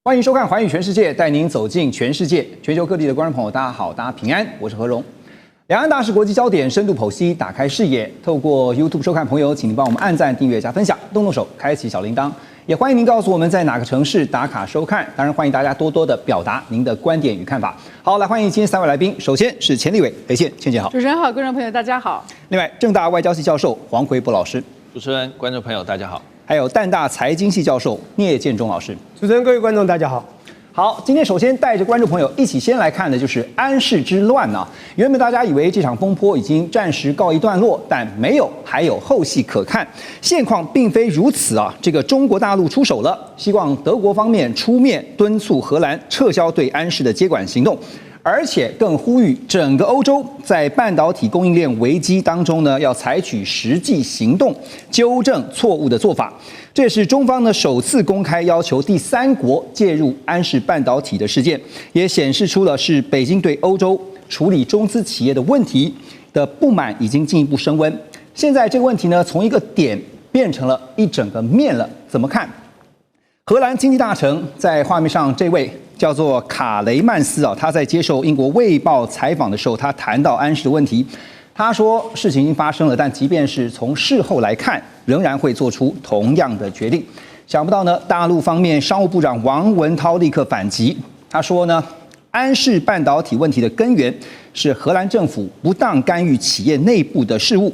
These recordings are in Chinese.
欢迎收看《寰宇全世界》，带您走进全世界。全球各地的观众朋友，大家好，大家平安，我是何荣。两岸大事国际焦点深度剖析，打开视野。透过 YouTube 收看朋友，请您帮我们按赞、订阅、加分享，动动手开启小铃铛。也欢迎您告诉我们在哪个城市打卡收看。当然，欢迎大家多多的表达您的观点与看法。好，来欢迎今天三位来宾。首先是钱立伟，裴倩姐好。主持人好，观众朋友大家好。另外，政大外交系教授黄奎博老师。主持人、观众朋友大家好。还有淡大财经系教授聂建中老师。主持人、各位观众大家好。好，今天首先带着观众朋友一起先来看的就是安氏之乱啊。原本大家以为这场风波已经暂时告一段落，但没有，还有后戏可看。现况并非如此啊，这个中国大陆出手了，希望德国方面出面敦促荷兰撤销对安氏的接管行动。而且更呼吁整个欧洲在半导体供应链危机当中呢，要采取实际行动，纠正错误的做法。这也是中方呢首次公开要求第三国介入安氏半导体的事件，也显示出了是北京对欧洲处理中资企业的问题的不满已经进一步升温。现在这个问题呢，从一个点变成了一整个面了，怎么看？荷兰经济大臣在画面上这位叫做卡雷曼斯啊，他在接受英国《卫报》采访的时候，他谈到安氏的问题。他说事情已经发生了，但即便是从事后来看，仍然会做出同样的决定。想不到呢，大陆方面商务部长王文涛立刻反击，他说呢，安氏半导体问题的根源是荷兰政府不当干预企业内部的事务。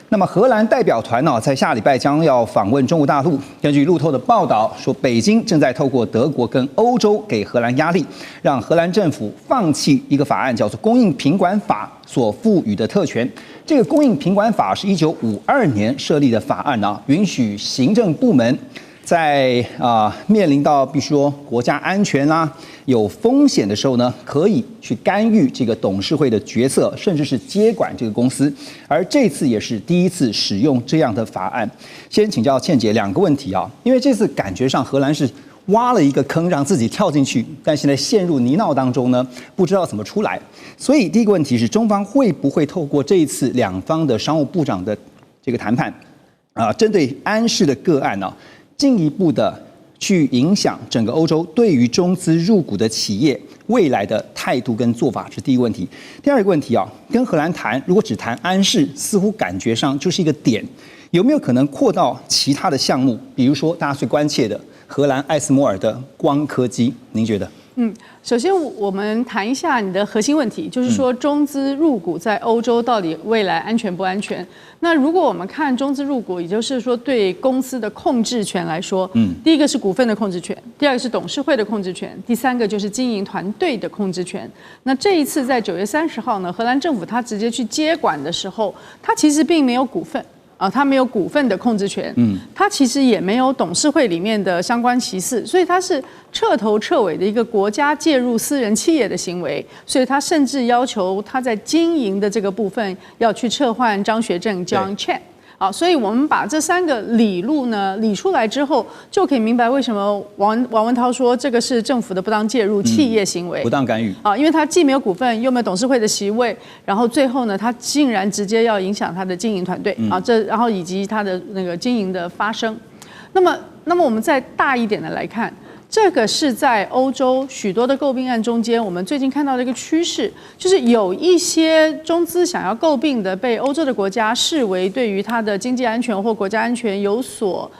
那么荷兰代表团呢，在下礼拜将要访问中国大陆。根据路透的报道说，北京正在透过德国跟欧洲给荷兰压力，让荷兰政府放弃一个法案，叫做《供应品管法》所赋予的特权。这个供应品管法是1952年设立的法案啊，允许行政部门在面临到比如说国家安全啦、有风险的时候呢，可以去干预这个董事会的决策，甚至是接管这个公司。而这次也是第一次使用这样的法案。先请教倩姐两个问题啊，因为这次感觉上荷兰是挖了一个坑让自己跳进去，但现在陷入泥淖当中呢，不知道怎么出来。所以第一个问题是，中方会不会透过这一次两方的商务部长的这个谈判针对安氏的个案呢，进一步的去影响整个欧洲对于中资入股的企业未来的态度跟做法，是第一个问题。第二个问题啊，跟荷兰谈，如果只谈安氏，似乎感觉上就是一个点，有没有可能扩到其他的项目？比如说大家最关切的荷兰艾斯摩尔的光刻机，您觉得？首先我们谈一下你的核心问题，就是说中资入股在欧洲到底未来安全不安全？那如果我们看中资入股，也就是说对公司的控制权来说，第一个是股份的控制权，第二个是董事会的控制权，第三个就是经营团队的控制权。那这一次在9月30号呢，荷兰政府他直接去接管的时候，他其实并没有股份。他没有股份的控制权，他其实也没有董事会里面的相关席次，所以他是彻头彻尾的一个国家介入私人企业的行为，所以他甚至要求他在经营的这个部分要去撤换张学正 John Chen。所以我们把这三个理路呢理出来之后，就可以明白为什么王文涛说这个是政府的不当介入企业行为，不当干预因为他既没有股份，又没有董事会的席位，然后最后呢，他竟然直接要影响他的经营团队然后以及他的那个经营的发生。那么我们再大一点的来看。这个是在欧洲许多的诟病案中间，我们最近看到的一个趋势，就是有一些中资想要诟病的，被欧洲的国家视为对于它的经济安全或国家安全有所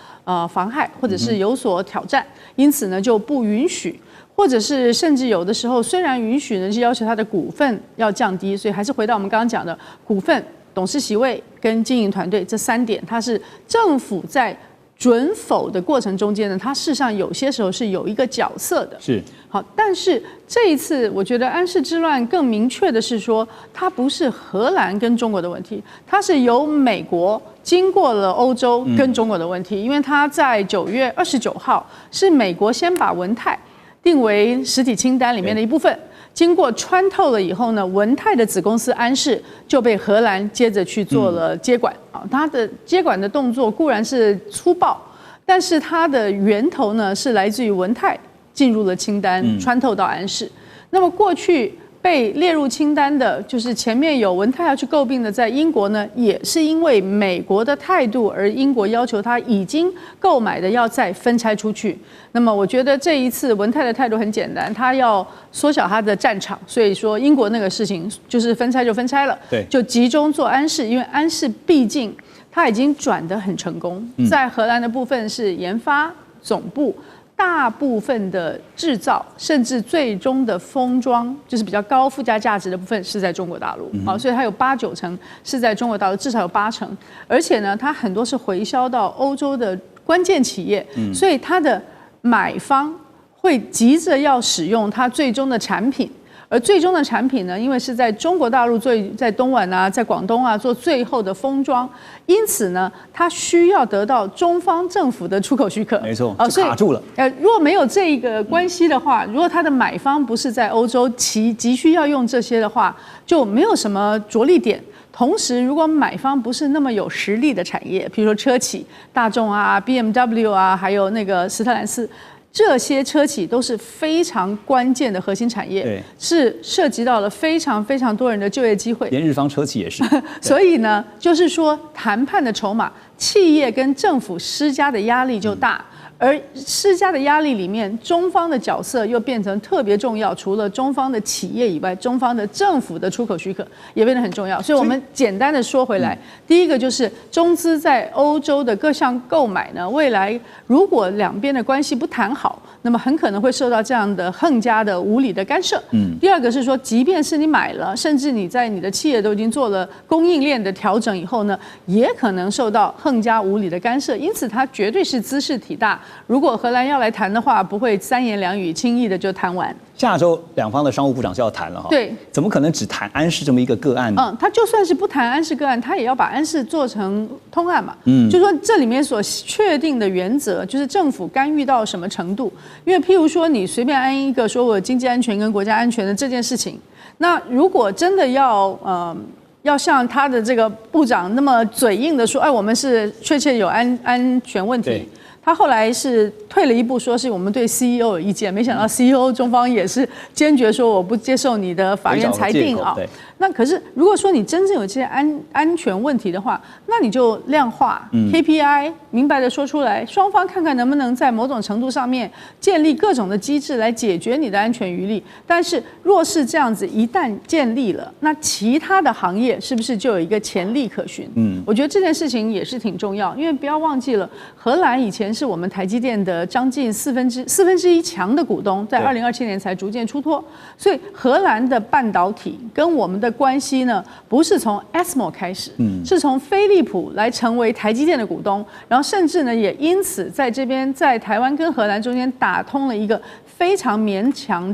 妨害，或者是有所挑战，因此呢就不允许，或者是甚至有的时候虽然允许呢，是要求它的股份要降低，所以还是回到我们刚刚讲的股份、董事席位跟经营团队这3点，它是政府在准否的过程中间呢，它事实上有些时候是有一个角色的。是好，但是这一次我觉得安氏之乱更明确的是说，它不是荷兰跟中国的问题，它是由美国经过了欧洲跟中国的问题，因为它在9月29号是美国先把文泰定为实体清单里面的一部分。经过穿透了以后呢，文泰的子公司安氏就被荷兰接着去做了接管它的接管的动作固然是粗暴，但是它的源头呢是来自于文泰进入了清单，穿透到安氏。那么过去被列入清单的，就是前面有文泰要去诟病的，在英国呢，也是因为美国的态度，而英国要求他已经购买的要再分拆出去。那么我觉得这一次文泰的态度很简单，他要缩小他的战场，所以说英国那个事情就是分拆就分拆了，对，就集中做安士，因为安士毕竟他已经转得很成功，在荷兰的部分是研发总部。大部分的制造，甚至最终的封装，就是比较高附加价值的部分是在中国大陆，所以它有8-9成是在中国大陆，至少有8成，而且呢，它很多是回销到欧洲的关键企业，所以它的买方会急着要使用它最终的产品。而最终的产品呢，因为是在中国大陆在东莞啊，在广东啊做最后的封装，因此呢，它需要得到中方政府的出口许可。没错，就卡住了。如果没有这一个关系的话，如果它的买方不是在欧洲，急需要用这些的话，就没有什么着力点。同时，如果买方不是那么有实力的产业，比如说车企，大众啊、BMW 啊，还有那个斯特兰斯。这些车企都是非常关键的核心产业，是涉及到了非常非常多人的就业机会，连日方车企也是。所以呢，就是说谈判的筹码，企业跟政府施加的压力就大。而施加的压力里面，中方的角色又变成特别重要。除了中方的企业以外，中方的政府的出口许可也变得很重要。所以我们简单的说回来，第一个就是中资在欧洲的各项购买呢，未来如果两边的关系不谈好，那么很可能会受到这样的横加的无理的干涉。第二个是说，即便是你买了，甚至你在你的企业都已经做了供应链的调整以后呢，也可能受到横加无理的干涉。因此，它绝对是兹事体大。如果荷兰要来谈的话，不会3言2语轻易的就谈完。下周两方的商务部长就要谈了哈，对，怎么可能只谈安士这么一个个案呢？他就算是不谈安士个案，他也要把安士做成通案嘛。就说这里面所确定的原则，就是政府干预到什么程度。因为譬如说，你随便安一个说我经济安全跟国家安全的这件事情，那如果真的要像他的这个部长那么嘴硬的说，哎，我们是确切有安全问题。他后来是退了一步，说是我们对 CEO 有意见，没想到 CEO 中方也是坚决说我不接受你的法院裁定啊。那可是如果说你真正有这些安全问题的话，那你就量化 KPI， 明白的说出来，双方看看能不能在某种程度上面建立各种的机制来解决你的安全余力。但是若是这样子一旦建立了，那其他的行业是不是就有一个潜力可循？我觉得这件事情也是挺重要，因为不要忘记了，荷兰以前是我们台积电的将近四分之一强的股东，在2027年才逐渐出脱，所以荷兰的半导体跟我们的关系呢，不是从 ASML 开始，是从飞利浦来成为台积电的股东，然后甚至呢也因此在这边在台湾跟荷兰中间打通了一个非常绵长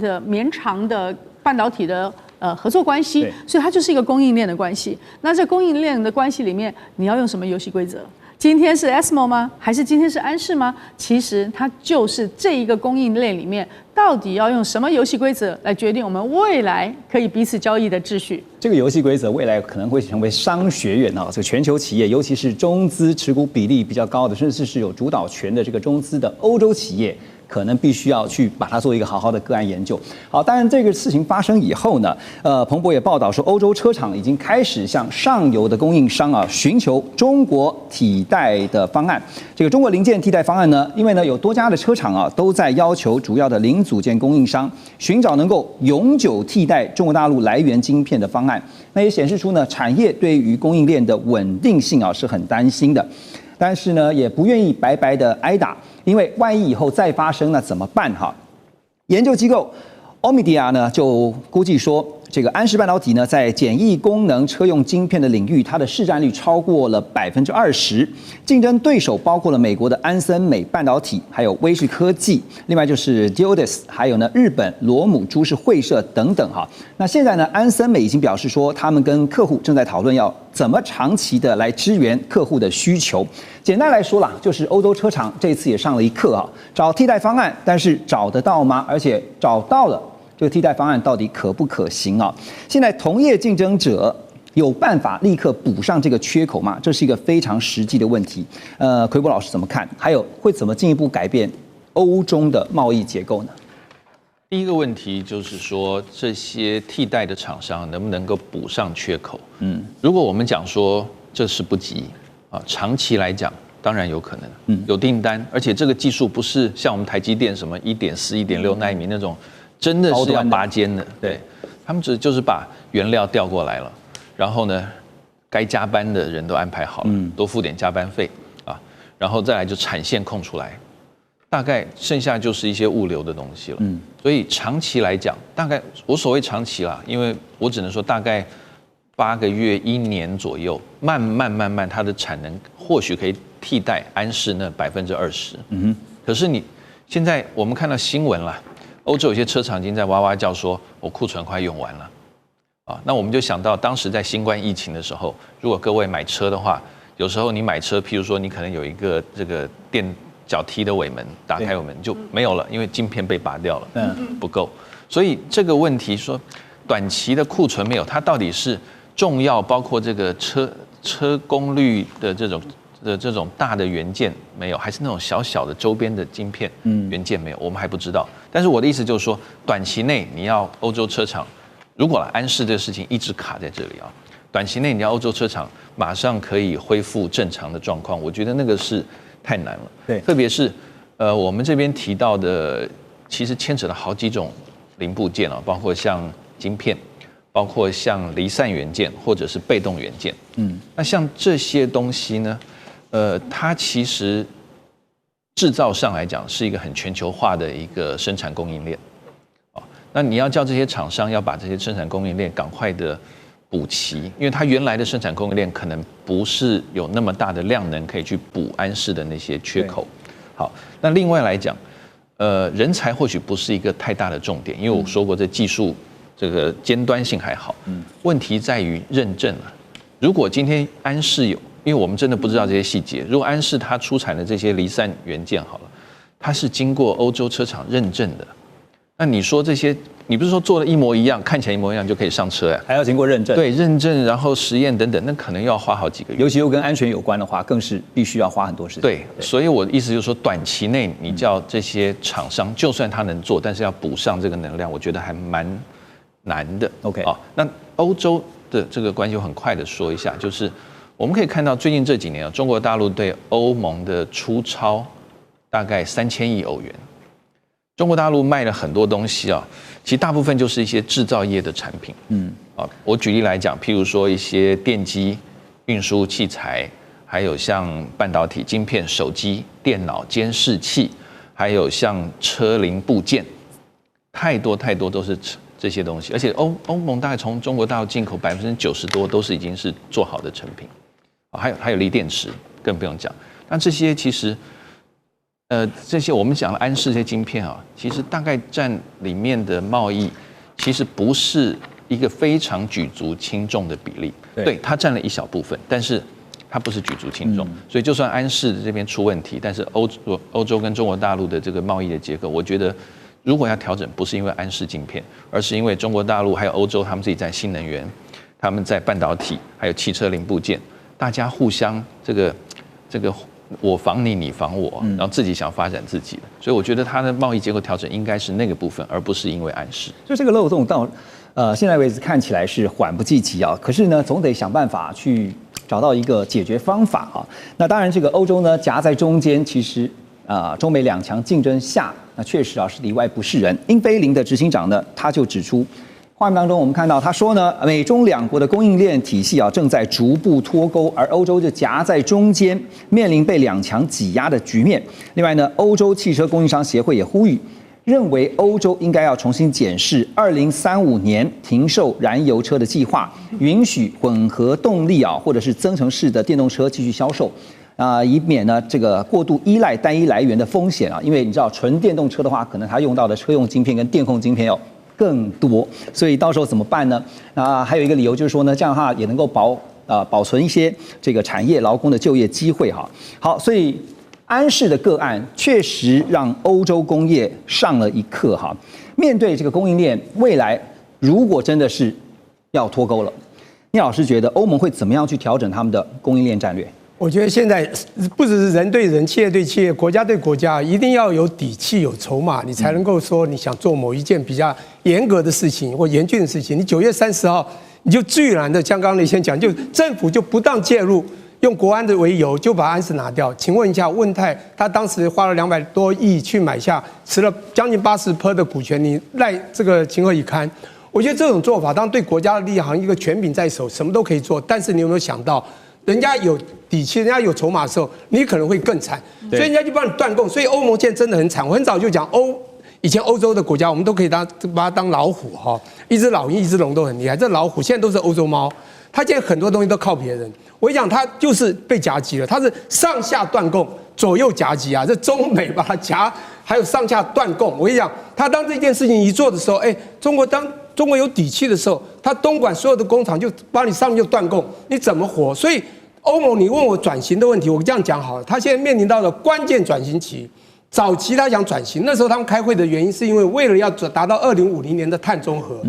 的半导体的合作关系，所以它就是一个供应链的关系。那这供应链的关系里面，你要用什么游戏规则？今天是 ASML 吗？还是今天是安士吗？其实它就是这一个供应链里面，到底要用什么游戏规则来决定我们未来可以彼此交易的秩序？这个游戏规则未来可能会成为商学院啊，这个全球企业，尤其是中资持股比例比较高的，甚至是有主导权的这个中资的欧洲企业，可能必须要去把它做一个好好的个案研究。好，当然这个事情发生以后呢，彭博也报道说，欧洲车厂已经开始向上游的供应商啊寻求中国替代的方案。这个中国零件替代方案呢，因为呢有多家的车厂啊都在要求主要的零组件供应商寻找能够永久替代中国大陆来源晶片的方案。那也显示出呢，产业对于供应链的稳定性啊是很担心的，但是呢也不愿意白白的挨打。因为万一以后再发生，那怎么办哈？研究机构欧米迪亚呢就估计说，这个安士半导体呢在简易功能车用晶片的领域，它的市占率超过了20%，竞争对手包括了美国的安森美半导体，还有威视科技，另外就是 Geodis， 还有呢日本罗姆株式会社等等哈。那现在呢，安森美已经表示说，他们跟客户正在讨论要怎么长期的来支援客户的需求。简单来说啦，就是欧洲车厂这次也上了一课啊，找替代方案，但是找得到吗？而且找到了，这个替代方案到底可不可行啊？现在同业竞争者有办法立刻补上这个缺口吗？这是一个非常实际的问题。奎博老师怎么看？还有会怎么进一步改变欧中的贸易结构呢？第一个问题就是说，这些替代的厂商能不能够补上缺口？如果我们讲说这是不急啊，长期来讲当然有可能，有订单，而且这个技术不是像我们台积电什么1.4、1.6奈米那种，真的是要拔尖的，对，他们就是把原料调过来了，然后呢，该加班的人都安排好了，多付点加班费啊，然后再来就产线空出来。大概剩下就是一些物流的东西了，所以长期来讲，大概我所谓长期啦，因为我只能说大概8个月、1年左右，慢慢，它的产能或许可以替代安士那20%。可是你现在我们看到新闻啦，欧洲有些车厂已经在哇哇叫说，我库存快用完了，啊，那我们就想到当时在新冠疫情的时候，如果各位买车的话，有时候你买车，譬如说你可能有一个这个脚踢的尾门，打开尾门就没有了，因为晶片被拔掉了，不够。所以这个问题说，短期的库存没有，它到底是重要，包括这个车功率的这种大的元件没有，还是那种小小的周边的晶片元件没有，我们还不知道。但是我的意思就是说，短期内你要欧洲车厂，如果安士这个事情一直卡在这里啊，短期内你要欧洲车厂马上可以恢复正常的状况，我觉得那个是太难了，对，特别是我们这边提到的，其实牵扯到好几种零部件啊，包括像晶片，包括像离散元件或者是被动元件，那像这些东西呢，它其实制造上来讲是一个很全球化的一个生产供应链，那你要叫这些厂商要把这些生产供应链赶快的补齐，因为它原来的生产供应链可能不是有那么大的量能可以去补安士的那些缺口。好，那另外来讲，人才或许不是一个太大的重点，因为我说过这技术这个尖端性还好，问题在于认证了。如果今天安士有，因为我们真的不知道这些细节，如果安士它出产的这些离散元件好了，它是经过欧洲车厂认证的，那你说这些？你不是说做的一模一样，看起来一模一样就可以上车呀？还要经过认证。对，认证，然后实验等等，那可能要花好几个月。尤其又跟安全有关的话，更是必须要花很多时间。对，所以我的意思就是说，短期内你叫这些厂商，就算他能做，但是要补上这个能量，我觉得还蛮难的。OK， 那欧洲的这个关系，我很快的说一下，就是我们可以看到最近这几年中国大陆对欧盟的出超大概3000亿欧元。中国大陆卖了很多东西啊，其实大部分就是一些制造业的产品。我举例来讲，譬如说一些电机、运输器材，还有像半导体晶片、手机、电脑、监视器，还有像车零部件，太多都是这些东西。而且欧盟大概从中国大陆进口90%多都是已经是做好的成品。还有锂电池，更不用讲。那这些其实。这些我们讲了安士这些晶片啊，其实大概占里面的贸易，其实不是一个非常举足轻重的比例。对，它占了一小部分，但是它不是举足轻重。所以就算安士这边出问题，但是欧洲跟中国大陆的这个贸易的结构，我觉得如果要调整，不是因为安士晶片，而是因为中国大陆还有欧洲他们自己在新能源，他们在半导体还有汽车零部件，大家互相这个。我防你，你防我，然后自己想发展自己的，所以我觉得它的贸易结构调整应该是那个部分，而不是因为安士。就这个漏洞到现在为止看起来是缓不济急啊，可是呢，总得想办法去找到一个解决方法啊。那当然，这个欧洲呢夹在中间，其实中美两强竞争下，那确实是里外不是人。英飞凌的执行长呢，他就指出。画面当中，我们看到他说呢，美中两国的供应链体系正在逐步脱钩，而欧洲就夹在中间，面临被两强挤压的局面。另外呢，欧洲汽车供应商协会也呼吁，认为欧洲应该要重新检视2035年停售燃油车的计划，允许混合动力或者是增程式的电动车继续销售。以免呢这个过度依赖单一来源的风险因为你知道纯电动车的话，可能它用到的车用晶片跟电控晶片更多，所以到时候怎么办呢？还有一个理由就是说呢，这样的话也能够保存一些这个产业劳工的就业机会哈。好，所以安士的个案确实让欧洲工业上了一课哈。面对这个供应链，未来如果真的是要脱钩了，聂老师觉得欧盟会怎么样去调整他们的供应链战略？我觉得现在不只是人对人、企业对企业、国家对国家，一定要有底气、有筹码，你才能够说你想做某一件比较严格的事情或严峻的事情。你9月30号你就居然的，像刚刚你先讲，就政府就不当介入，用国安的为由就把安士拿掉。请问一下，问泰他当时花了200多亿去买下，持了将近80%的股权，你赖这个情何以堪？我觉得这种做法，当然对国家的利益好像一个权柄在手，什么都可以做。但是你有没有想到，人家有底气，人家有筹码的时候，你可能会更惨。所以人家就帮你断供。所以欧盟现在真的很惨。我很早就讲以前欧洲的国家，我们都可以把它当老虎哈，一只老鹰、一只龙都很厉害。这老虎现在都是欧洲猫，它现在很多东西都靠别人。我跟你讲，它就是被夹击了，它是上下断供，左右夹击啊。这中美把它夹，还有上下断供。我跟你讲，他当这件事情一做的时候，中国有底气的时候，他东莞所有的工厂就把你上面就断供，你怎么活？所以欧盟，你问我转型的问题，我这样讲好了，他现在面临到了关键转型期。早期他想转型，那时候他们开会的原因是因为为了要达到2050年的碳中和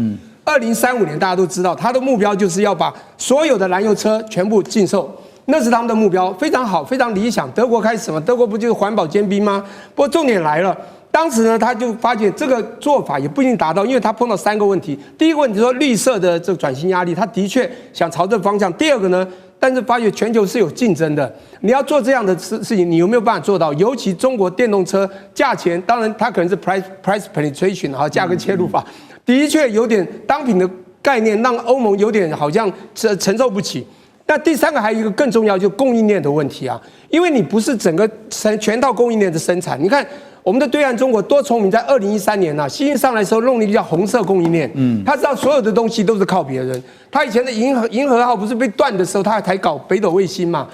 ，2035年大家都知道，他的目标就是要把所有的燃油车全部禁售，那是他们的目标，非常好，非常理想。德国开始什么？德国不就是环保尖兵吗？不过重点来了，当时呢，他就发现这个做法也不一定达到，因为他碰到3个问题。第一个问题说绿色的这个转型压力，他的确想朝这个方向。第二个呢？但是发觉全球是有竞争的，你要做这样的事情，你有没有办法做到？尤其中国电动车价钱，当然它可能是 price penetration 哈，价格切入法，的确有点当品的概念，让欧盟有点好像承受不起。那第3个还有一个更重要，就是供应链的问题啊，因为你不是整个全套供应链的生产，你看。我们的对岸中国多聪明，在2013年啊，习近平上来的时候弄了一个叫红色供应链，他知道所有的东西都是靠别人。他以前的银河号不是被断的时候，他才搞北斗卫星嘛。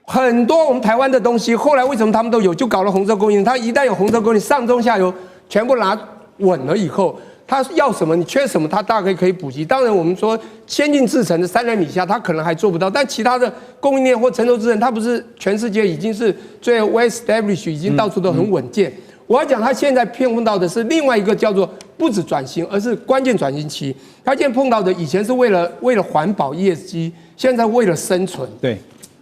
很多我们台湾的东西，后来为什么他们都有，就搞了红色供应链。他一旦有红色供应链，上中下游全部拿稳了以后，他要什么你缺什么，他大概可以补齐。当然我们说先进制程的3nm以下，他可能还做不到，但其他的供应链或成熟制程，它不是全世界已经是最 well established， 已经到处都很稳健。我要讲，他现在碰到的是另外一个叫做不止转型，而是关键转型期。他现在碰到的以前是为了环保 ESG， 现在为了生存。对，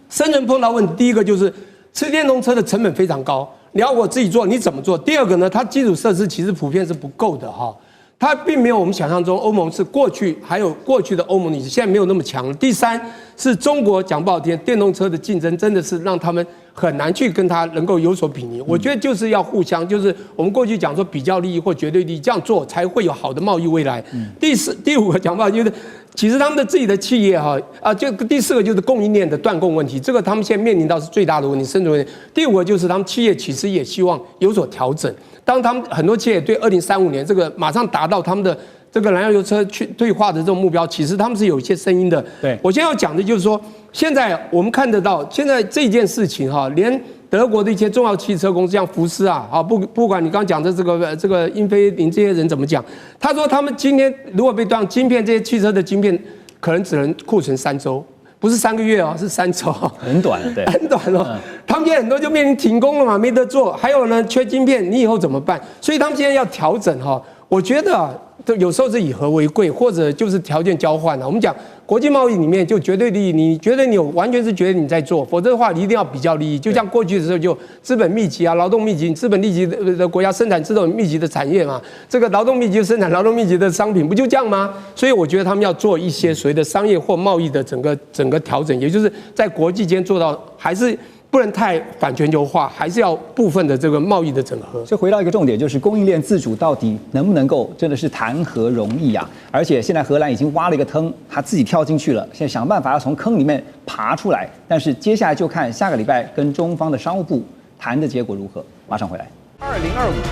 生存碰到问题，第一个就是吃电动车的成本非常高，你要我自己做，你怎么做？第二个呢，它基础设施其实普遍是不够的哈。它并没有我们想象中，欧盟是过去还有过去的欧盟，你现在没有那么强了。第3是中国讲不好听，电动车的竞争真的是让他们很难去跟它能够有所比拟。我觉得就是要互相，就是我们过去讲说比较利益或绝对利益，这样做才会有好的贸易未来。第5个讲不好就是。其实他们的自己的企业就第4个就是供应链的断供问题，这个他们现在面临到是最大的问题，生存问题。第5个就是他们企业其实也希望有所调整。当他们很多企业对2035年这个马上达到他们的这个燃油车去退化的这种目标，其实他们是有一些声音的。对，我现在要讲的就是说，现在我们看得到，现在这件事情连德国的一些重要汽车公司，像福斯不管你刚讲的这个英飞凌这些人怎么讲，他说他们今天如果被断晶片，这些汽车的晶片可能只能库存3周，不是3个月是3周，很短，对，很短哦。他们现在很多就面临停工了嘛，没得做。还有呢，缺晶片，你以后怎么办？所以他们现在要调整我觉得有时候是以和为贵，或者就是条件交换我们讲国际贸易里面就绝对利益，你觉得你有完全是觉得你在做，否则的话你一定要比较利益。就像过去的时候就资本密集劳动密集，资本密集的国家生产这种密集的产业嘛，这个劳动密集生产劳动密集的商品，不就这样吗？所以我觉得他们要做一些所谓的商业或贸易的整个调整，也就是在国际间做到还是。不能太反全球化，还是要部分的这个贸易的整合。所以回到一个重点，就是供应链自主到底能不能够真的是谈何容易啊？而且现在荷兰已经挖了一个坑，他自己跳进去了，现在想办法要从坑里面爬出来。但是接下来就看下个礼拜跟中方的商务部谈的结果如何。马上回来。2025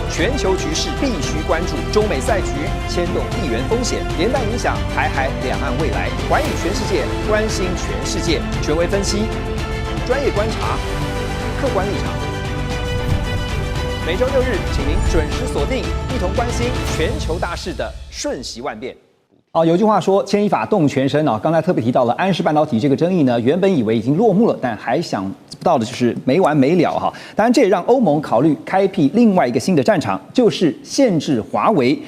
全球局势必须关注，中美赛局牵动地缘风险，连带影响台海两岸未来。环宇全世界，关心全世界，权威分析。专业观察，客观立场。每周6日，请您准时锁定，一同关心全球大事的瞬息万变。有句话说牵一发动全身刚才特别提到了安氏半导体这个争议呢，原本以为已经落幕了，但还想不到的就是没完没了当然，这也让欧盟考虑开辟另外一个新的战场，就是限制华为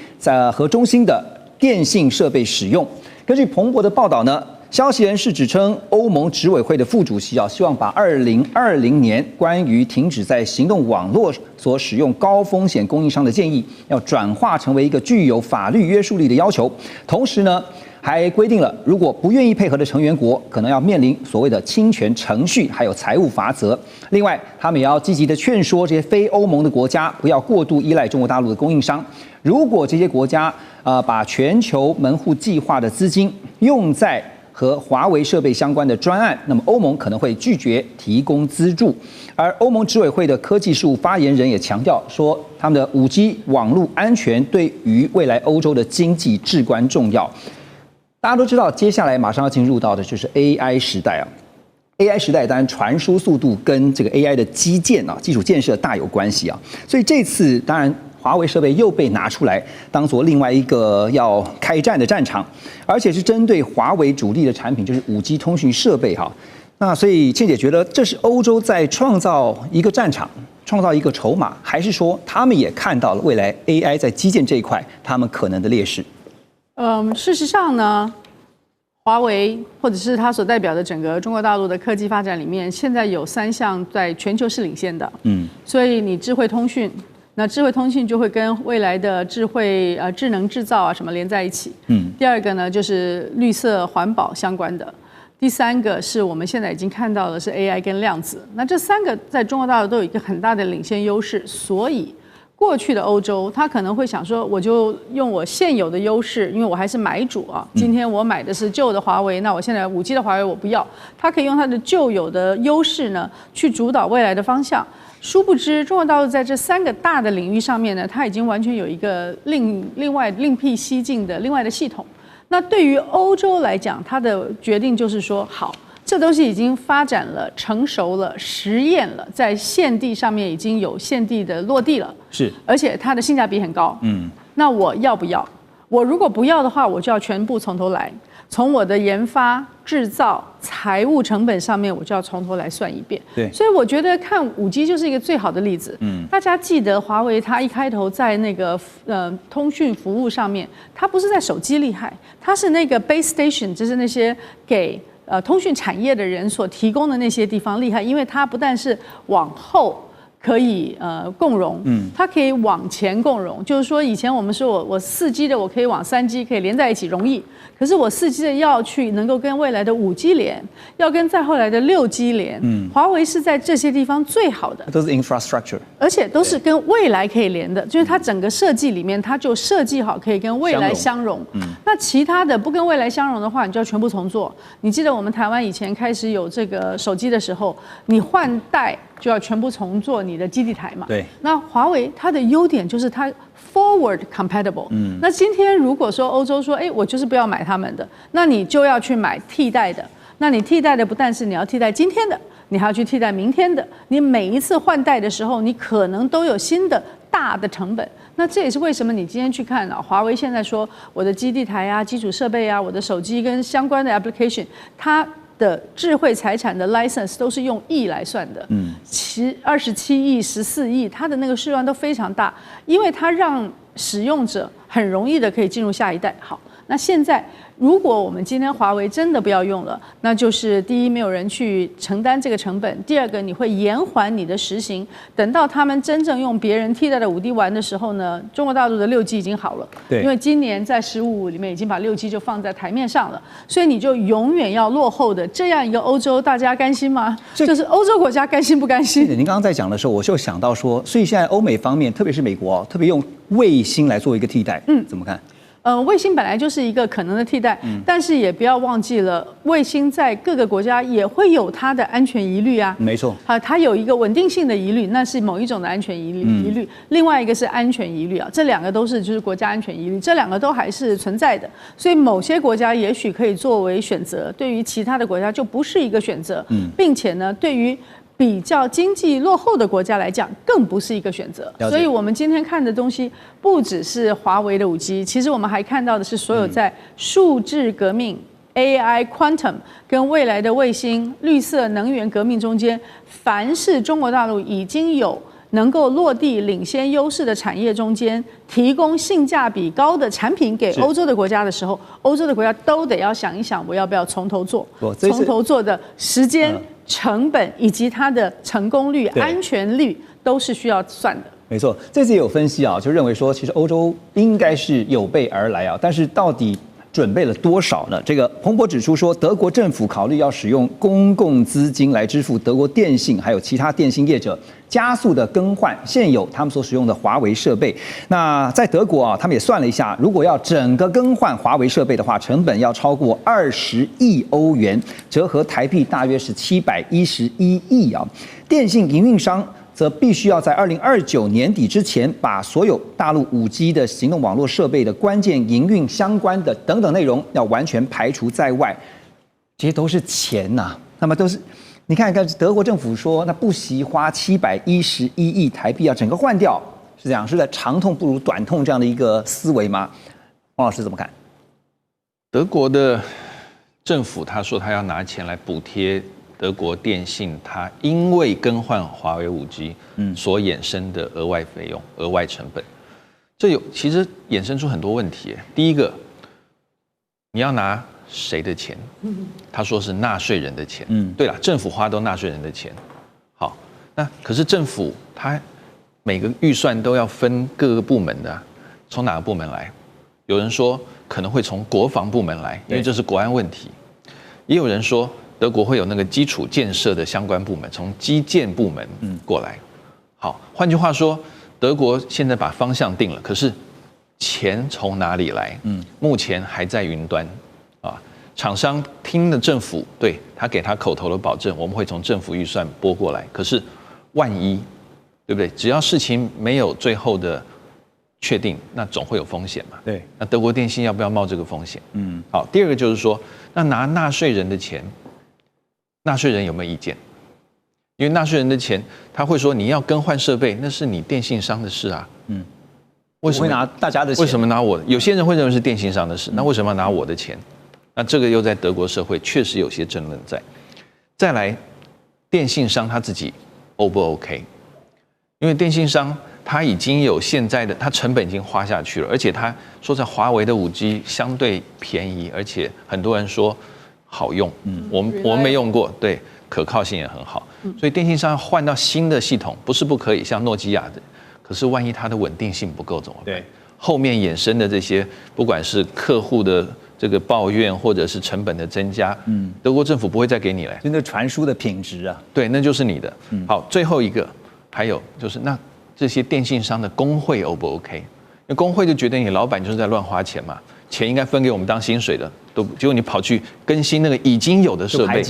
和中兴的电信设备使用。根据彭博的报道呢，消息人士指称，欧盟执委会的副主席希望把2020年关于停止在行动网络所使用高风险供应商的建议，要转化成为一个具有法律约束力的要求。同时呢，还规定了，如果不愿意配合的成员国，可能要面临所谓的侵权程序，还有财务罚则。另外，他们也要积极的劝说这些非欧盟的国家不要过度依赖中国大陆的供应商。如果这些国家把全球门户计划的资金用在和华为设备相关的专案，那么欧盟可能会拒绝提供资助。而欧盟执委会的科技事务发言人也强调说，他们的5G 网络安全对于未来欧洲的经济至关重要。大家都知道，接下来马上要进入到的就是 AI 时代啊。AI 时代当然传输速度跟这个 AI 的基础建设大有关系啊。所以这次当然华为设备又被拿出来当做另外一个要开战的战场，而且是针对华为主力的产品，就是 5G 通讯设备哈。那所以倩姐觉得这是欧洲在创造一个战场，创造一个筹码，还是说他们也看到了未来 AI 在基建这一块他们可能的劣势？事实上呢，华为或者是它所代表的整个中国大陆的科技发展里面，现在有3项在全球是领先的。所以你智慧通讯。那智慧通讯就会跟未来的智能制造什么连在一起。第二个呢就是绿色环保相关的。第3个是我们现在已经看到的是 AI 跟量子。那这3个在中国大陆都有一个很大的领先优势，所以过去的欧洲他可能会想说，我就用我现有的优势，因为我还是买主啊。今天我买的是旧的华为，那我现在5G 的华为我不要，他可以用他的旧有的优势呢去主导未来的方向。殊不知，中国大陆在这3个大的领域上面呢，它已经完全有一个另外另辟蹊径的另外的系统。那对于欧洲来讲，它的决定就是说，好，这东西已经发展了、成熟了、实验了，在现地上面已经有现地的落地了，是，而且它的性价比很高。那我要不要？我如果不要的话，我就要全部从头来。从我的研发、制造、财务成本上面，我就要从头来算一遍。对，所以我觉得看5G 就是一个最好的例子。大家记得华为它一开头在那个通讯服务上面，它不是在手机厉害，它是那个 base station， 就是那些给通讯产业的人所提供的那些地方厉害，因为它不但是往后可以共融，它可以往前共融。就是说，以前我们说我4G 的我可以往3G可以连在一起容易，可是我4G 的要去能够跟未来的5G 连，要跟再后来的6G 连。华为是在这些地方最好的，都是 infrastructure， 而且都是跟未来可以连的，就是它整个设计里面它就设计好可以跟未来相融。那其他的不跟未来相融的话，你就要全部重做。你记得我们台湾以前开始有这个手机的时候，你换代就要全部重做你的基地台嘛。对。那华为它的优点就是它 forward compatible。那今天如果说欧洲说，哎，我就是不要买他们的，那你就要去买替代的。那你替代的不但是你要替代今天的，你还要去替代明天的。你每一次换代的时候，你可能都有新的大的成本。那这也是为什么你今天去看啊，华为现在说我的基地台啊、基础设备啊、我的手机跟相关的 application， 它的智慧财产的 license 都是用亿来算的，27亿、14亿，它的那个数量都非常大，因为它让使用者很容易的可以进入下一代。好，那现在如果我们今天华为真的不要用了，那就是第一，没有人去承担这个成本；第二个，你会延缓你的实行。等到他们真正用别人替代的5D 玩的时候呢，中国大陆的6G 已经好了。对，因为今年在15里面已经把6G 就放在台面上了，所以你就永远要落后的这样一个欧洲，大家甘心吗？就是欧洲国家甘心不甘心？您刚刚在讲的时候，我就想到说，所以现在欧美方面，特别是美国，特别用卫星来做一个替代，怎么看？卫星本来就是一个可能的替代，但是也不要忘记了，卫星在各个国家也会有它的安全疑虑啊。没错，它有一个稳定性的疑虑，那是某一种的安全疑虑，另外一个是安全疑虑啊，这2个都是就是国家安全疑虑，这2个都还是存在的。所以某些国家也许可以作为选择，对于其他的国家就不是一个选择，并且呢，对于比较经济落后的国家来讲，更不是一个选择。所以我们今天看的东西不只是华为的5G，其实我们还看到的是所有在数字革命、AI、Quantum 跟未来的卫星、绿色能源革命中间，凡是中国大陆已经有能够落地领先优势的产业中间，提供性价比高的产品给欧洲的国家的时候，欧洲的国家都得要想一想，我要不要从头做？从头做的时间、成本以及它的成功率、安全率都是需要算的。没错，这次也有分析啊，就认为说，其实欧洲应该是有备而来啊，但是到底准备了多少呢？这个彭博指出说，德国政府考虑要使用公共资金来支付德国电信还有其他电信业者加速的更换现有他们所使用的华为设备。那在德国啊，他们也算了一下，如果要整个更换华为设备的话，成本要超过20亿欧元，折合台币大约是711亿啊。电信营运商则必须要在2029年底之前，把所有大陆5G 的行动网络设备的关键营运相关的等等内容要完全排除在外，这些都是钱呐。那么都是，你看看德国政府说，那不惜花711亿台币要整个换掉，是这样，是在长痛不如短痛这样的一个思维吗？王老师怎么看？德国的政府他说他要拿钱来补贴德国电信，它因为更换华为5G 所衍生的额外费用、额外成本，这其实衍生出很多问题。第一个，你要拿谁的钱？他说是纳税人的钱。对了，政府花都纳税人的钱。好，那可是政府它每个预算都要分各个部门的，从哪个部门来？有人说可能会从国防部门来，因为这是国安问题。也有人说，德国会有那个基础建设的相关部门，从基建部门过来。好，换句话说，德国现在把方向定了，可是钱从哪里来？目前还在云端啊。厂商听了政府对他给他口头的保证，我们会从政府预算拨过来。可是万一，对不对？只要事情没有最后的确定，那总会有风险嘛。对，那德国电信要不要冒这个风险？好，第二个就是说，那拿纳税人的钱。纳税人有没有意见？因为纳税人的钱，他会说你要更换设备，那是你电信商的事啊。为什么会拿大家的钱？为什么拿我？有些人会认为是电信商的事，那为什么要拿我的钱？那这个又在德国社会确实有些争论在。再来，电信商他自己 O 不 OK？ 因为电信商他已经有现在的，他成本已经花下去了，而且他说在华为的5G 相对便宜，而且很多人说好用，我们没用过，对，可靠性也很好，所以电信商要换到新的系统不是不可以，像诺基亚的，可是万一它的稳定性不够怎么办？对，后面衍生的这些，不管是客户的这个抱怨，或者是成本的增加，德国政府不会再给你了，就那传输的品质啊，对，那就是你的。好，最后一个，还有就是那这些电信商的工会 O 不 OK？ 因为工会就觉得你老板就是在乱花钱嘛，钱应该分给我们当薪水的。结果你跑去更新那个已经有的设备，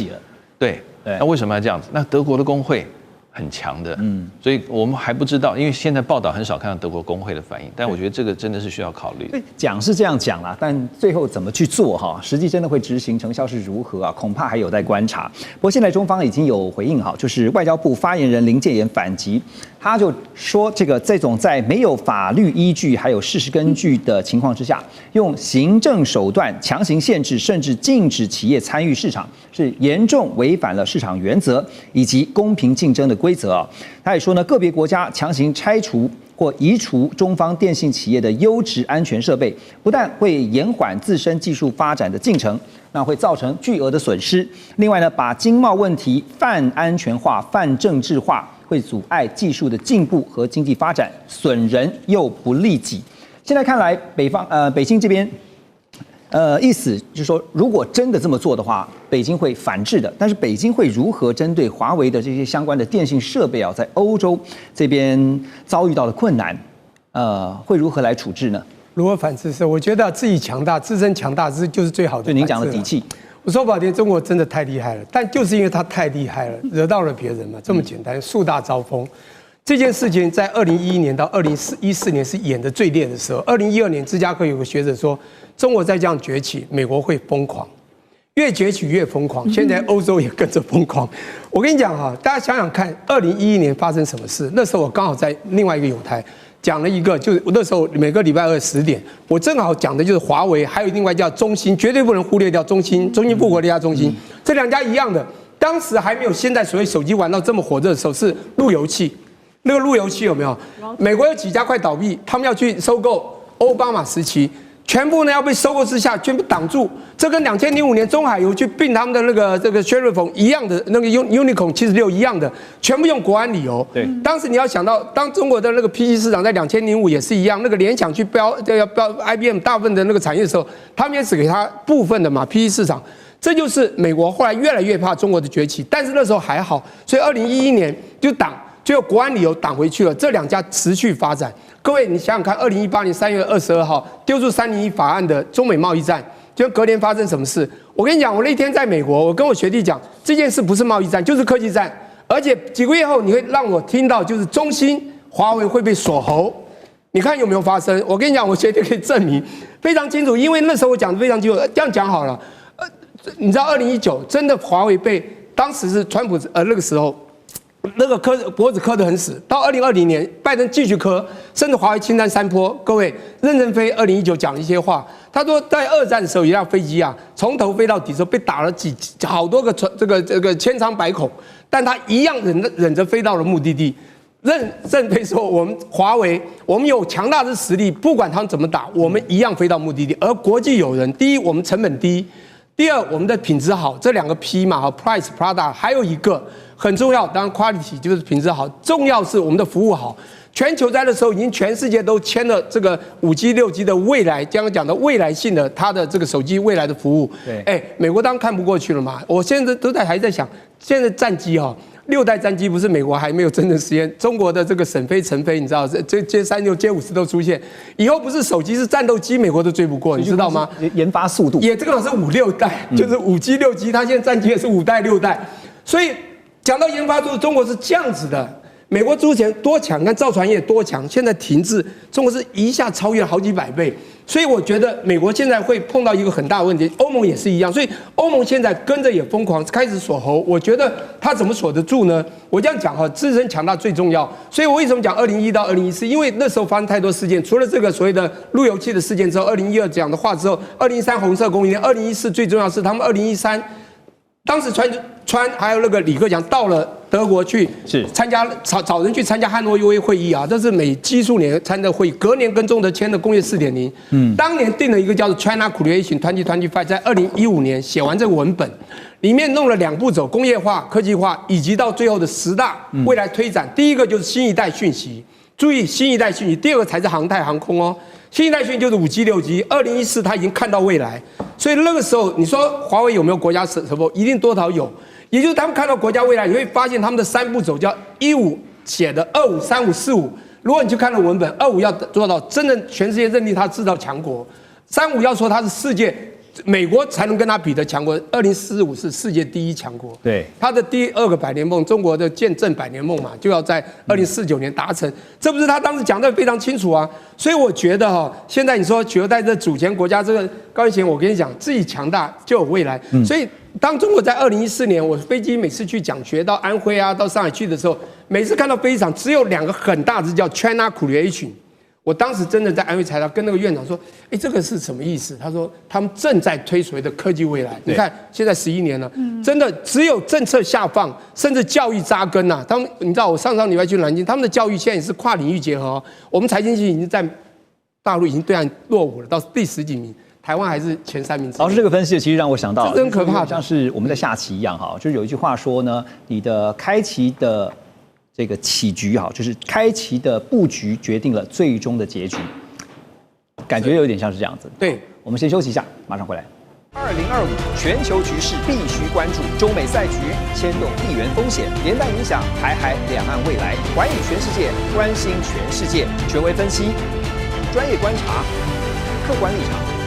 对，那为什么要这样子？那德国的工会很强的，所以我们还不知道，因为现在报道很少看到德国工会的反应，但我觉得这个真的是需要考虑。讲是这样讲啦，但最后怎么去做哈，实际真的会执行成效是如何啊？恐怕还有待观察。不过现在中方已经有回应哈，就是外交部发言人林建言反击，他就说这种在没有法律依据还有事实根据的情况之下，用行政手段强行限制甚至禁止企业参与市场，是严重违反了市场原则以及公平竞争的规则啊。他也说呢，个别国家强行拆除或移除中方电信企业的优质安全设备，不但会延缓自身技术发展的进程，那会造成巨额的损失。另外呢，把经贸问题泛安全化、泛政治化，会阻碍技术的进步和经济发展，损人又不利己。现在看来，北京这边，意思就是说，如果真的这么做的话，北京会反制的。但是北京会如何针对华为的这些相关的电信设备啊，在欧洲这边遭遇到的困难，会如何来处置呢？如何反制？是我觉得自己强大、自身强大，这就是最好的。就您讲的底气。我说不好听，中国真的太厉害了，但就是因为他太厉害了，惹到了别人嘛，这么简单，树大招风。这件事情在2011年到2014年是演得最烈的时候。2012年，芝加哥有个学者说，中国再这样崛起，美国会疯狂，越崛起越疯狂。现在欧洲也跟着疯狂。我跟你讲哈，大家想想看，2011年发生什么事？那时候我刚好在另外一个友台讲了一个，就是那时候每个礼拜二10点，我正好讲的就是华为，还有另外叫中兴，绝对不能忽略掉中兴富国这家中兴，这两家一样的。当时还没有现在所谓手机玩到这么火热的时候，是路由器。那个路由器有没有？美国有几家快倒闭，他们要去收购奥巴马时期。全部呢要被收购之下，全部挡住。这跟2005年中海油去并他们的这个薛瑞丰一样的，那个 Unicorn 76一样的，全部用国安理由。对，当时你要想到，当中国的那个 PC 市场在2005也是一样，那个联想去标 IBM 大部分的那个产业的时候，他们也只给他部分的嘛 PC 市场。这就是美国后来越来越怕中国的崛起，但是那时候还好，所以2011年就有国安理由挡回去了。这两家持续发展。各位，你想想看，2018年3月22号丢出301法案的中美贸易战，就隔年发生什么事？我跟你讲，我那天在美国，我跟我学弟讲，这件事不是贸易战，就是科技战。而且几个月后，你会让我听到，就是中兴、华为会被锁喉。你看有没有发生？我跟你讲，我学弟可以证明非常清楚，因为那时候我讲得非常清楚。这样讲好了，你知道2019真的华为被当时是川普那个时候。那个脖子磕得很死，到2020年，拜登继续磕，甚至华为侵占山坡。各位，任正非2019讲了一些话，他说在2战的时候，一辆飞机啊，从头飞到底的时候被打了好多个这个千疮百孔，但他一样忍着飞到了目的地。任正非说，我们华为，我们有强大的实力，不管他们怎么打，我们一样飞到目的地。而国际友人，第一，我们成本低；第二，我们的品质好。这两个 P 嘛 ，Price Product， 还有一个。很重要，当然 quality 就是品质好，重要是我们的服务好。全球在的时候，已经全世界都签了这个5G、6G 的未来，刚刚讲的未来性的它的这个手机未来的服务。对，美国当然看不过去了嘛。我现在还在想，现在战机6代战机不是美国还没有真正实验，中国的这个沈飞、陈飞，你知道这歼36、歼50都出现，以后不是手机是战斗机，美国都追不过，你知道吗？研发速度也这个是5、6代，就是5G、6G，它现在战机也是5代、6代，所以。讲到研发度，中国是这样子的。美国之前多强，看造船业多强，现在停滞，中国是一下超越了好几百倍。所以我觉得美国现在会碰到一个很大的问题，欧盟也是一样。所以欧盟现在跟着也疯狂开始锁喉。我觉得他怎么锁得住呢？我这样讲自身强大最重要。所以我为什么讲2001到2014？因为那时候发生太多事件，除了这个所谓的路由器的事件之后，2012讲的话之后，2013红色供应链，2014最重要是他们2013。当时川还有那个李克强到了德国去参加找人去参加汉诺威会议啊，这是美基数年参加会议，隔年跟中德签的工业4.0。当年定了一个叫做 China Creation 2025，在2015年写完这个文本，里面弄了2步走：工业化、科技化，以及到最后的10大未来推展。第一个就是新一代讯息，注意新一代讯息；第二个才是航太航空哦。新一代讯息就是5G、6G。2014他已经看到未来，所以那个时候你说华为有没有国家support？一定多少有。也就是他们看到国家未来，你会发现他们的3步走叫15写的25、35、45。如果你去看了文本，25要做到真的全世界认定它制造强国，35要说它是世界美国才能跟它比的强国，2045是世界第1强国。对，它的第2个百年梦，中国的见证百年梦嘛，就要在2049年达成。这不是他当时讲得非常清楚啊？所以我觉得现在你说取而代之主权国家这个高一贤，我跟你讲，自己强大就有未来。所以。当中国在2014年，我飞机每次去讲学到安徽啊，到上海去的时候，每次看到飞机场只有2个很大字叫 China Creation。我当时真的在安徽财大跟那个院长说，这个是什么意思？他说他们正在推所谓的科技未来。你看现在11年了，真的只有政策下放，甚至教育扎根啊。他们你知道我上礼拜去南京，他们的教育现在也是跨领域结合。我们财经系已经在大陆已经对岸落伍了，到第10几名。台湾还是前3名。老师这个分析其实让我想到，真可怕，像是我们在下棋一样哈，就是有一句话说呢，你的开棋的这个棋局哈，就是开棋的布局决定了最终的结局，感觉有点像是这样子。对，我们先休息一下，马上回来。2025全球局势必须关注，中美赛局牵动地缘风险，连带影响台海两岸未来。寰宇全世界，关心全世界，权威分析，专业观察，客观立场。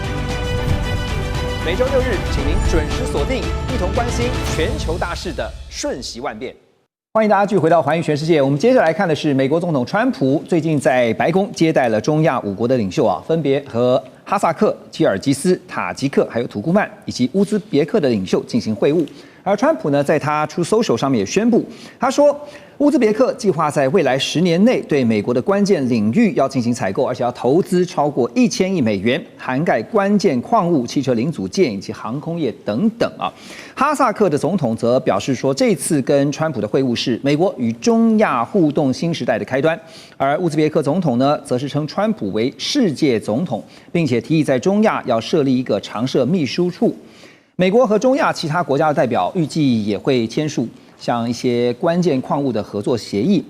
每周6日，请您准时锁定，一同关心全球大事的瞬息万变。欢迎大家继续回到《寰宇全世界》。我们接下来看的是美国总统川普最近在白宫接待了中亚5国的领袖啊，分别和哈萨克、吉尔吉斯、塔吉克、还有土库曼以及乌兹别克的领袖进行会晤。而川普呢，在他出 social 上面也宣布，他说乌兹别克计划在未来10年内对美国的关键领域要进行采购，而且要投资超过1000亿美元，涵盖关键矿物、汽车零组件以及航空业等等啊。哈萨克的总统则表示说，这次跟川普的会晤是美国与中亚互动新时代的开端。而乌兹别克总统呢，则是称川普为世界总统，并且提议在中亚要设立一个常设秘书处。美国和中亚其他国家的代表预计也会签署像一些关键矿物的合作协议。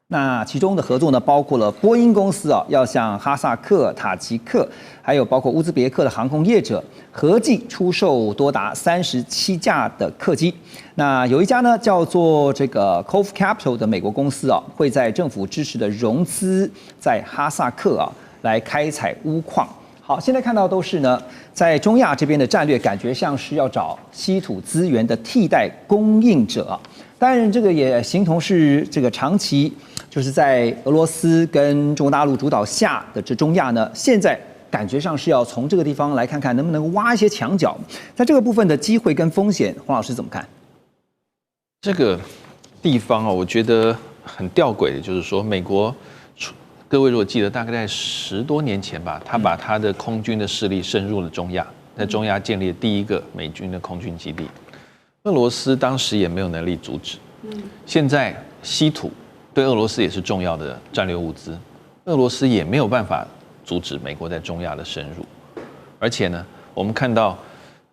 那其中的合作呢，包括了波音公司要向哈萨克、塔吉克，还有包括乌兹别克的航空业者，合计出售多达37架的客机。那有一家呢叫做这个 Cove Capital 的美国公司会在政府支持的融资在哈萨克来开采钨矿。好，现在看到都是呢，在中亚这边的战略感觉像是要找稀土资源的替代供应者。当然，这个也形同是这个长期就是在俄罗斯跟中国大陆主导下的这中亚呢，现在感觉上是要从这个地方来看看能不能挖一些墙角。在这个部分的机会跟风险，黄老师怎么看？这个地方我觉得很吊诡的，就是说美国。各位如果记得，大概在10多年前吧，他把他的空军的势力深入了中亚，在中亚建立了第一个美军的空军基地。俄罗斯当时也没有能力阻止。现在稀土对俄罗斯也是重要的战略物资，俄罗斯也没有办法阻止美国在中亚的深入。而且呢，我们看到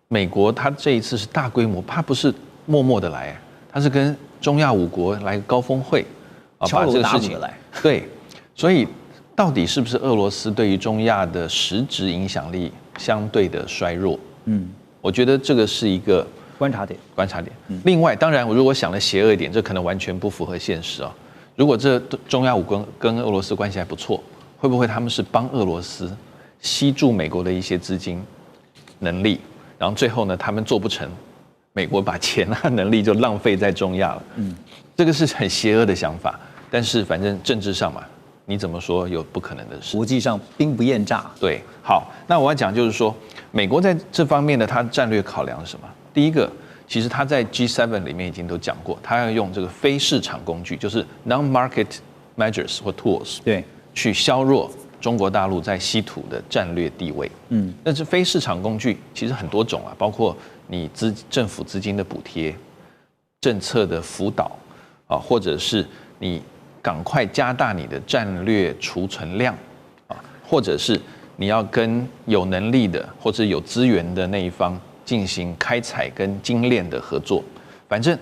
美国他这一次是大规模，他不是默默的来，他是跟中亚5国来个高峰会把这个事情来对。所以，到底是不是俄罗斯对于中亚的实质影响力相对的衰弱？我觉得这个是一个观察点。另外，当然，我如果想的邪恶一点，这可能完全不符合现实啊。如果这中亚5国跟俄罗斯关系还不错，会不会他们是帮俄罗斯吸住美国的一些资金能力，然后最后呢，他们做不成，美国把钱能力就浪费在中亚了？这个是很邪恶的想法。但是反正政治上嘛。你怎么说有不可能的事？国际上兵不厌诈。对，好，那我要讲就是说，美国在这方面的它战略考量是什么？第一个，其实它在 G7 里面已经都讲过，它要用这个非市场工具，就是 non-market measures 或 tools， 对，去削弱中国大陆在稀土的战略地位。但是非市场工具其实很多种包括你政府资金的补贴、政策的辅导或者是你。赶快加大你的战略储存量或者是你要跟有能力的或者有资源的那一方进行开采跟精炼的合作。反正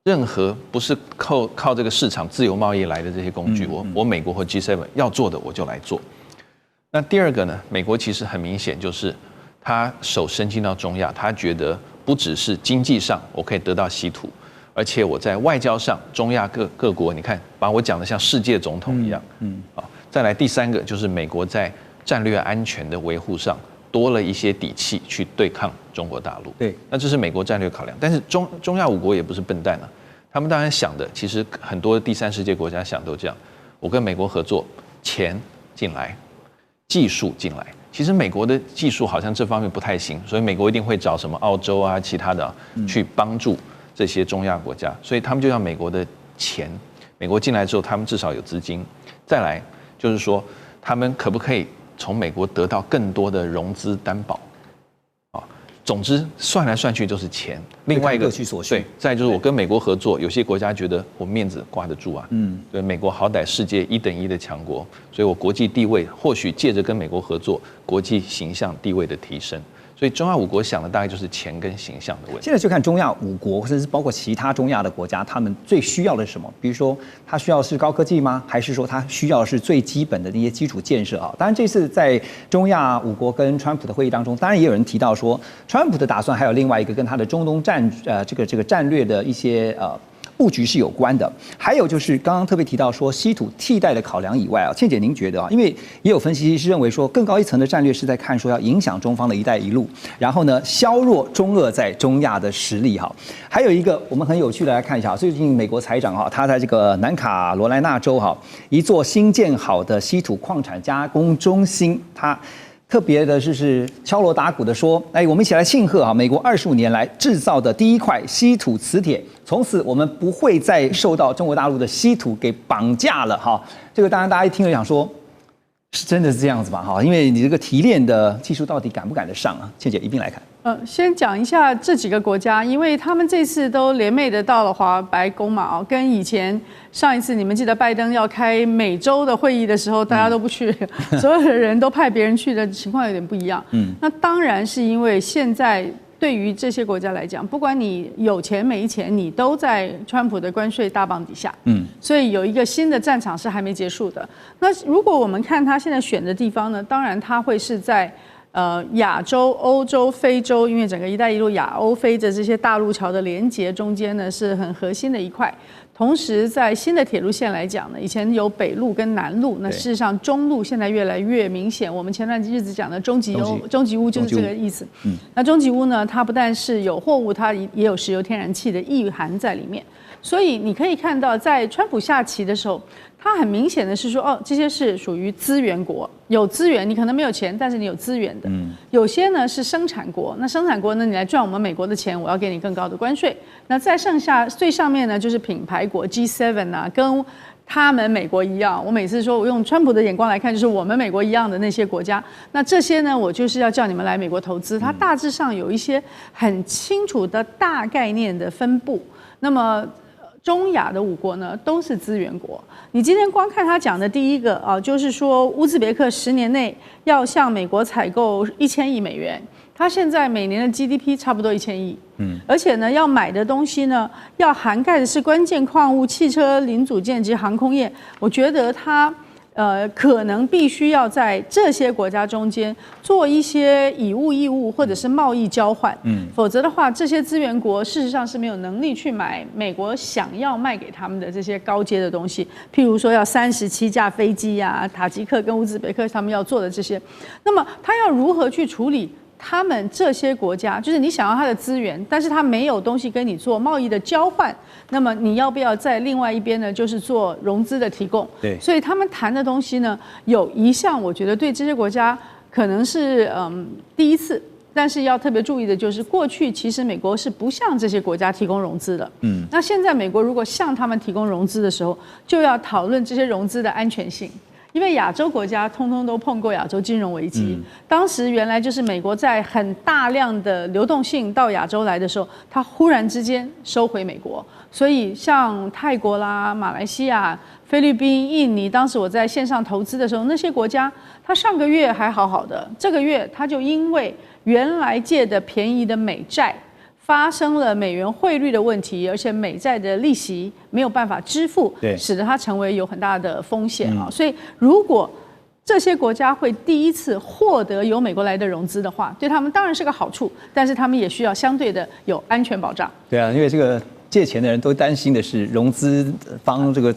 任何不是靠这个市场自由贸易来的这些工具，我美国或 G7 要做的我就来做。那第二个呢，美国其实很明显就是他手伸进到中亚，他觉得不只是经济上我可以得到稀土。而且我在外交上，中亚各国，你看把我讲的像世界总统一样，再来第三个就是美国在战略安全的维护上多了一些底气去对抗中国大陆。对，那这是美国战略考量。但是中亚5国也不是笨蛋他们当然想的，其实很多第三世界国家想都这样：我跟美国合作，钱进来，技术进来。其实美国的技术好像这方面不太行，所以美国一定会找什么澳洲其他的去帮助。这些中亚国家，所以他们就要美国的钱。美国进来之后，他们至少有资金。再来就是说，他们可不可以从美国得到更多的融资担保？总之算来算去都是钱。另外一个各取所需。对，再就是我跟美国合作，有些国家觉得我面子挂得住对，美国好歹世界1等1的强国，所以我国际地位或许借着跟美国合作，国际形象地位的提升。所以中亚5国想的大概就是钱跟形象的问题。现在就看中亚5国，甚至包括其他中亚的国家，他们最需要的是什么？比如说，他需要的是高科技吗？还是说他需要的是最基本的那些基础建设当然，这次在中亚5国跟川普的会议当中，当然也有人提到说，川普的打算还有另外一个跟他的中东这个战略的一些布局是有关的。还有就是刚刚特别提到说稀土替代的考量以外倩姐您觉得因为也有分析师认为说更高一层的战略是在看说要影响中方的一带一路，然后呢削弱中俄在中亚的实力还有一个我们很有趣的来看一下，最近美国财长他在这个南卡罗来纳州一座新建好的稀土矿产加工中心，他特别的就是敲锣打鼓的说，哎，我们一起来庆贺啊，美国25年来制造的第一块稀土磁铁，从此我们不会再受到中国大陆的稀土给绑架了哈。这个当然大家一听了想说，是真的是这样子吧？哈，因为你这个提炼的技术到底赶不赶得上啊？倩姐一并来看。先讲一下这几个国家，因为他们这次都联袂的到了白宫嘛，跟以前上一次你们记得拜登要开美洲的会议的时候，大家都不去，所有的人都派别人去的情况有点不一样。那当然是因为现在对于这些国家来讲，不管你有钱没钱，你都在川普的关税大棒底下。所以有一个新的战场是还没结束的。那如果我们看他现在选的地方呢，当然他会是在亚洲、欧洲、非洲，因为整个“一带一路”亚欧非的这些大陆桥的连接中间呢，是很核心的一块。同时，在新的铁路线来讲呢，以前有北路跟南路，那事实上中路现在越来越明显。我们前段日子讲的中极屋就是这个意思。那中极屋呢，它不但是有货物，它也有石油、天然气的意涵在里面。所以你可以看到，在川普下棋的时候，他很明显的是说，这些是属于资源国，有资源，你可能没有钱，但是你有资源的。有些呢是生产国，那生产国呢，你来赚我们美国的钱，我要给你更高的关税。那再剩下最上面呢，就是品牌国 G7 啊，跟他们美国一样。我每次说我用川普的眼光来看，就是我们美国一样的那些国家。那这些呢，我就是要叫你们来美国投资。它大致上有一些很清楚的大概念的分布。那么中亚的5国呢，都是资源国。你今天光看他讲的第一个啊，就是说乌兹别克10年内要向美国采购1000亿美元，他现在每年的 GDP 差不多1000亿，而且呢，要买的东西呢，要涵盖的是关键矿物、汽车零组件及航空业。我觉得他可能必须要在这些国家中间做一些以物易物或者是贸易交换，否则的话，这些资源国事实上是没有能力去买美国想要卖给他们的这些高阶的东西，譬如说要37架飞机啊，塔吉克跟乌兹别克他们要做的这些，那么他要如何去处理？他们这些国家，就是你想要他的资源，但是他没有东西跟你做贸易的交换，那么你要不要在另外一边呢？就是做融资的提供。对，所以他们谈的东西呢，有一项我觉得对这些国家可能是第一次，但是要特别注意的就是，过去其实美国是不向这些国家提供融资的。那现在美国如果向他们提供融资的时候，就要讨论这些融资的安全性。因为亚洲国家通通都碰过亚洲金融危机，当时原来就是美国在很大量的流动性到亚洲来的时候，它忽然之间收回美国，所以像泰国啦、马来西亚、菲律宾、印尼，当时我在线上投资的时候，那些国家它上个月还好好的，这个月它就因为原来借的便宜的美债发生了美元汇率的问题，而且美债的利息没有办法支付，使得它成为有很大的风险啊。所以如果这些国家会第一次获得由美国来的融资的话，对他们当然是个好处，但是他们也需要相对的有安全保障。对啊，因为这个借钱的人都担心的是融资方这个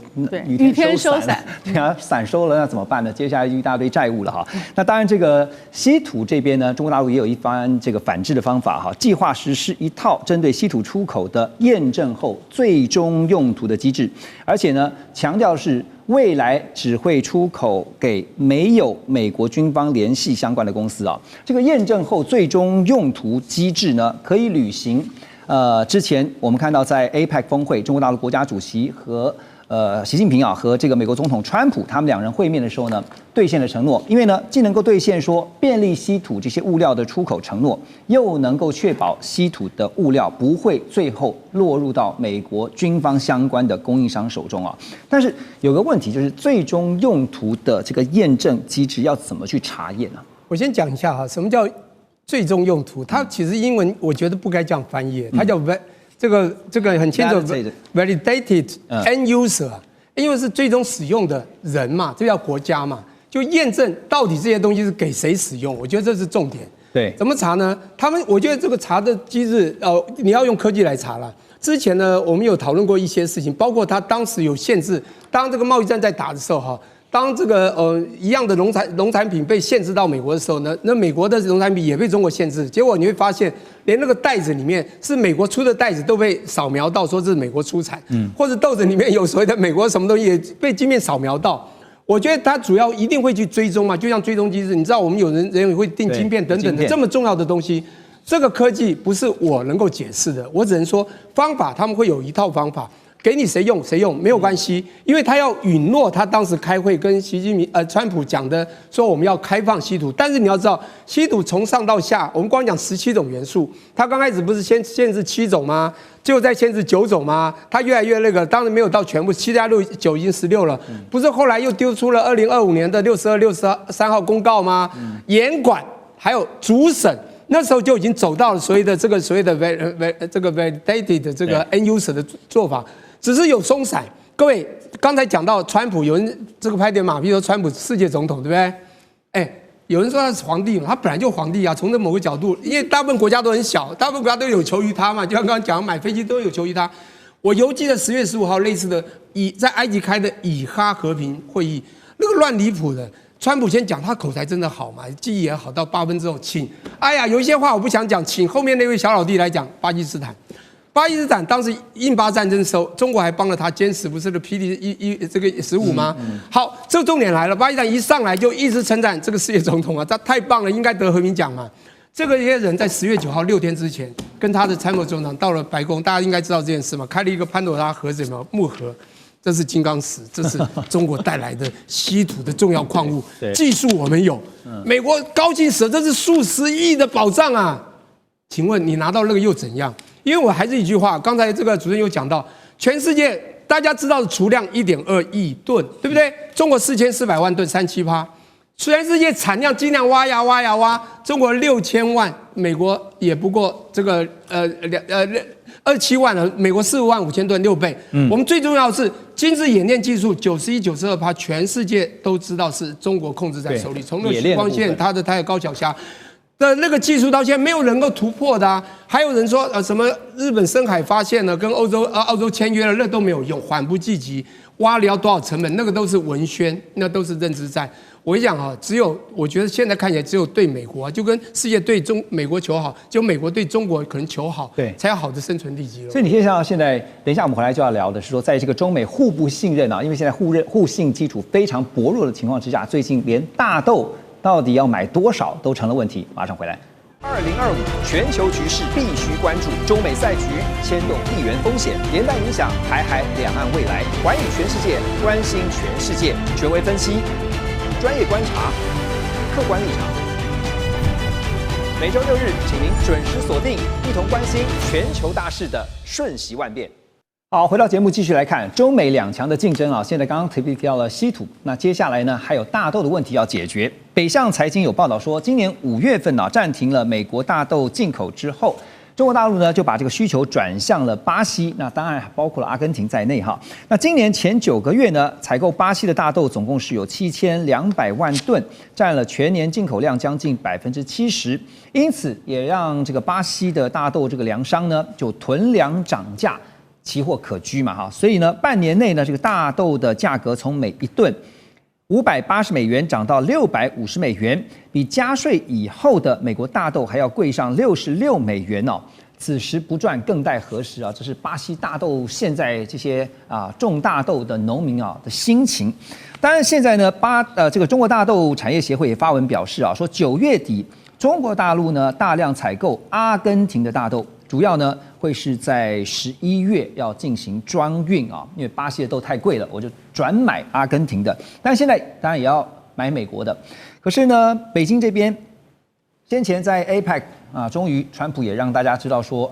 雨天收伞，对啊，伞收了那怎么办呢？接下来就一大堆债务了哈。那当然，这个稀土这边呢，中国大陆也有一番这个反制的方法哈，计划实施一套针对稀土出口的验证后最终用途的机制，而且呢，强调是未来只会出口给没有美国军方联系相关的公司啊。这个验证后最终用途机制呢，可以履行。之前我们看到在 APEC 峰会，中国大陆国家主席和习近平啊和这个美国总统川普他们2人会面的时候呢，兑现了承诺。因为呢，既能够兑现说便利稀土这些物料的出口承诺，又能够确保稀土的物料不会最后落入到美国军方相关的供应商手中啊。但是有个问题就是，最终用途的这个验证机制要怎么去查验呢？我先讲一下哈，什么叫最终用途？它其实英文我觉得不该这样翻译，它叫这个很清楚 validated end user， 因为是最终使用的人嘛，这叫国家嘛，就验证到底这些东西是给谁使用，我觉得这是重点。对，怎么查呢？我觉得这个查的机制，你要用科技来查了。之前呢，我们有讨论过一些事情，包括它当时有限制，当这个贸易战在打的时候哈。当这个一样的农产品被限制到美国的时候呢，那美国的农产品也被中国限制，结果你会发现，连那个袋子里面是美国出的袋子都被扫描到，说这是美国出产，或者豆子里面有所谓的美国什么东西也被晶片扫描到。我觉得它主要一定会去追踪嘛，就像追踪机制，你知道我们有人也会定晶片等等的这么重要的东西，这个科技不是我能够解释的，我只能说方法他们会有一套方法。给你谁用没有关系，因为他要允诺他当时开会跟川普讲的说我们要开放稀土，但是你要知道稀土从上到下，我们光讲17种元素，他刚开始不是先限制7种吗？结果再限制9种吗？他越来越那个，当然没有到全部7+6=9已经16了，不是后来又丢出了2025年的62、63号公告吗？严管还有主审。那时候就已经走到了所谓的 validated 的这个 end user 的做法，只是有松散。各位刚才讲到川普，有人这个拍点马屁说川普世界总统，对不对？有人说他是皇帝嘛，他本来就皇帝啊。从这某个角度，因为大部分国家都很小，大部分国家都有求于他嘛，就像刚刚讲买飞机都有求于他。我犹记得10月15号类似的在埃及开的以哈和平会议，那个乱离谱的。川普先讲，他口才真的好嘛，记忆也好，到8分之后，请，有一些话我不想讲，请后面那位小老弟来讲。巴基斯坦当时印巴战争的时候，中国还帮了他坚持，不是的PD这个15吗？好，这个重点来了，巴基斯坦一上来就一直称赞这个世界总统啊，他太棒了，应该得和平奖嘛。这些人在10月9号6天之前，跟他的参谋总长到了白宫，大家应该知道这件事嘛，开了一个潘朵拉盒子嘛，木盒。这是金刚石，这是中国带来的稀土的重要矿物，技术我们有，美国高兴死了，这是数十亿的宝藏啊！请问你拿到那个又怎样？因为我还是一句话，刚才这个主任有讲到，全世界大家知道的储量1.2亿吨，对不对？中国4400万吨，37%。全世界产量尽量挖呀挖呀挖，中国6000万，美国也不过这个27万了，美国45万5千吨，6倍。我们最重要的是精致冶炼技术91、92%，全世界都知道是中国控制在手里。从那个光线，它的高脚虾的那个技术到现在没有人能够突破的啊。还有人说什么日本深海发现了，跟澳洲签约了，那都没有用，缓不济急。挖了要多少成本，那个都是文宣，那都是认知战。我跟你讲啊，我觉得现在看起来只有对美国啊，就跟世界对美国求好，就美国对中国可能求好，对，才有好的生存地基了。所以你现在，等一下我们回来就要聊的是说，在这个中美互不信任啊，因为现在互信基础非常薄弱的情况之下，最近连大豆到底要买多少都成了问题。马上回来。2025全球局势必须关注，中美赛局牵动地缘风险，连带影响台海两岸未来。寰宇全世界，关心全世界，权威分析，专业观察，客观立场。每周6日，请您准时锁定，一同关心全球大事的瞬息万变。好，回到节目继续来看中美两强的竞争啊。现在刚刚提到了稀土，那接下来呢还有大豆的问题要解决。北向财经有报道说，今年5月份呢暂停了美国大豆进口之后，中国大陆呢就把这个需求转向了巴西，那当然包括了阿根廷在内哈。那今年前9个月呢，采购巴西的大豆总共是有7200万吨，占了全年进口量将近70%，因此也让这个巴西的大豆这个粮商呢就囤粮涨价。期货可居嘛哈，所以呢，半年内呢，这个大豆的价格从每一吨580美元涨到650美元，比加税以后的美国大豆还要贵上66美元哦。此时不赚更待何时啊？这是巴西大豆现在这些种大豆的农民的心情。当然，现在呢，这个中国大豆产业协会也发文表示说9月底中国大陆呢大量采购阿根廷的大豆。主要呢会是在11月要进行装运因为巴西的豆太贵了，我就转买阿根廷的。但现在当然也要买美国的。可是呢，北京这边先前在 APEC 终于川普也让大家知道说，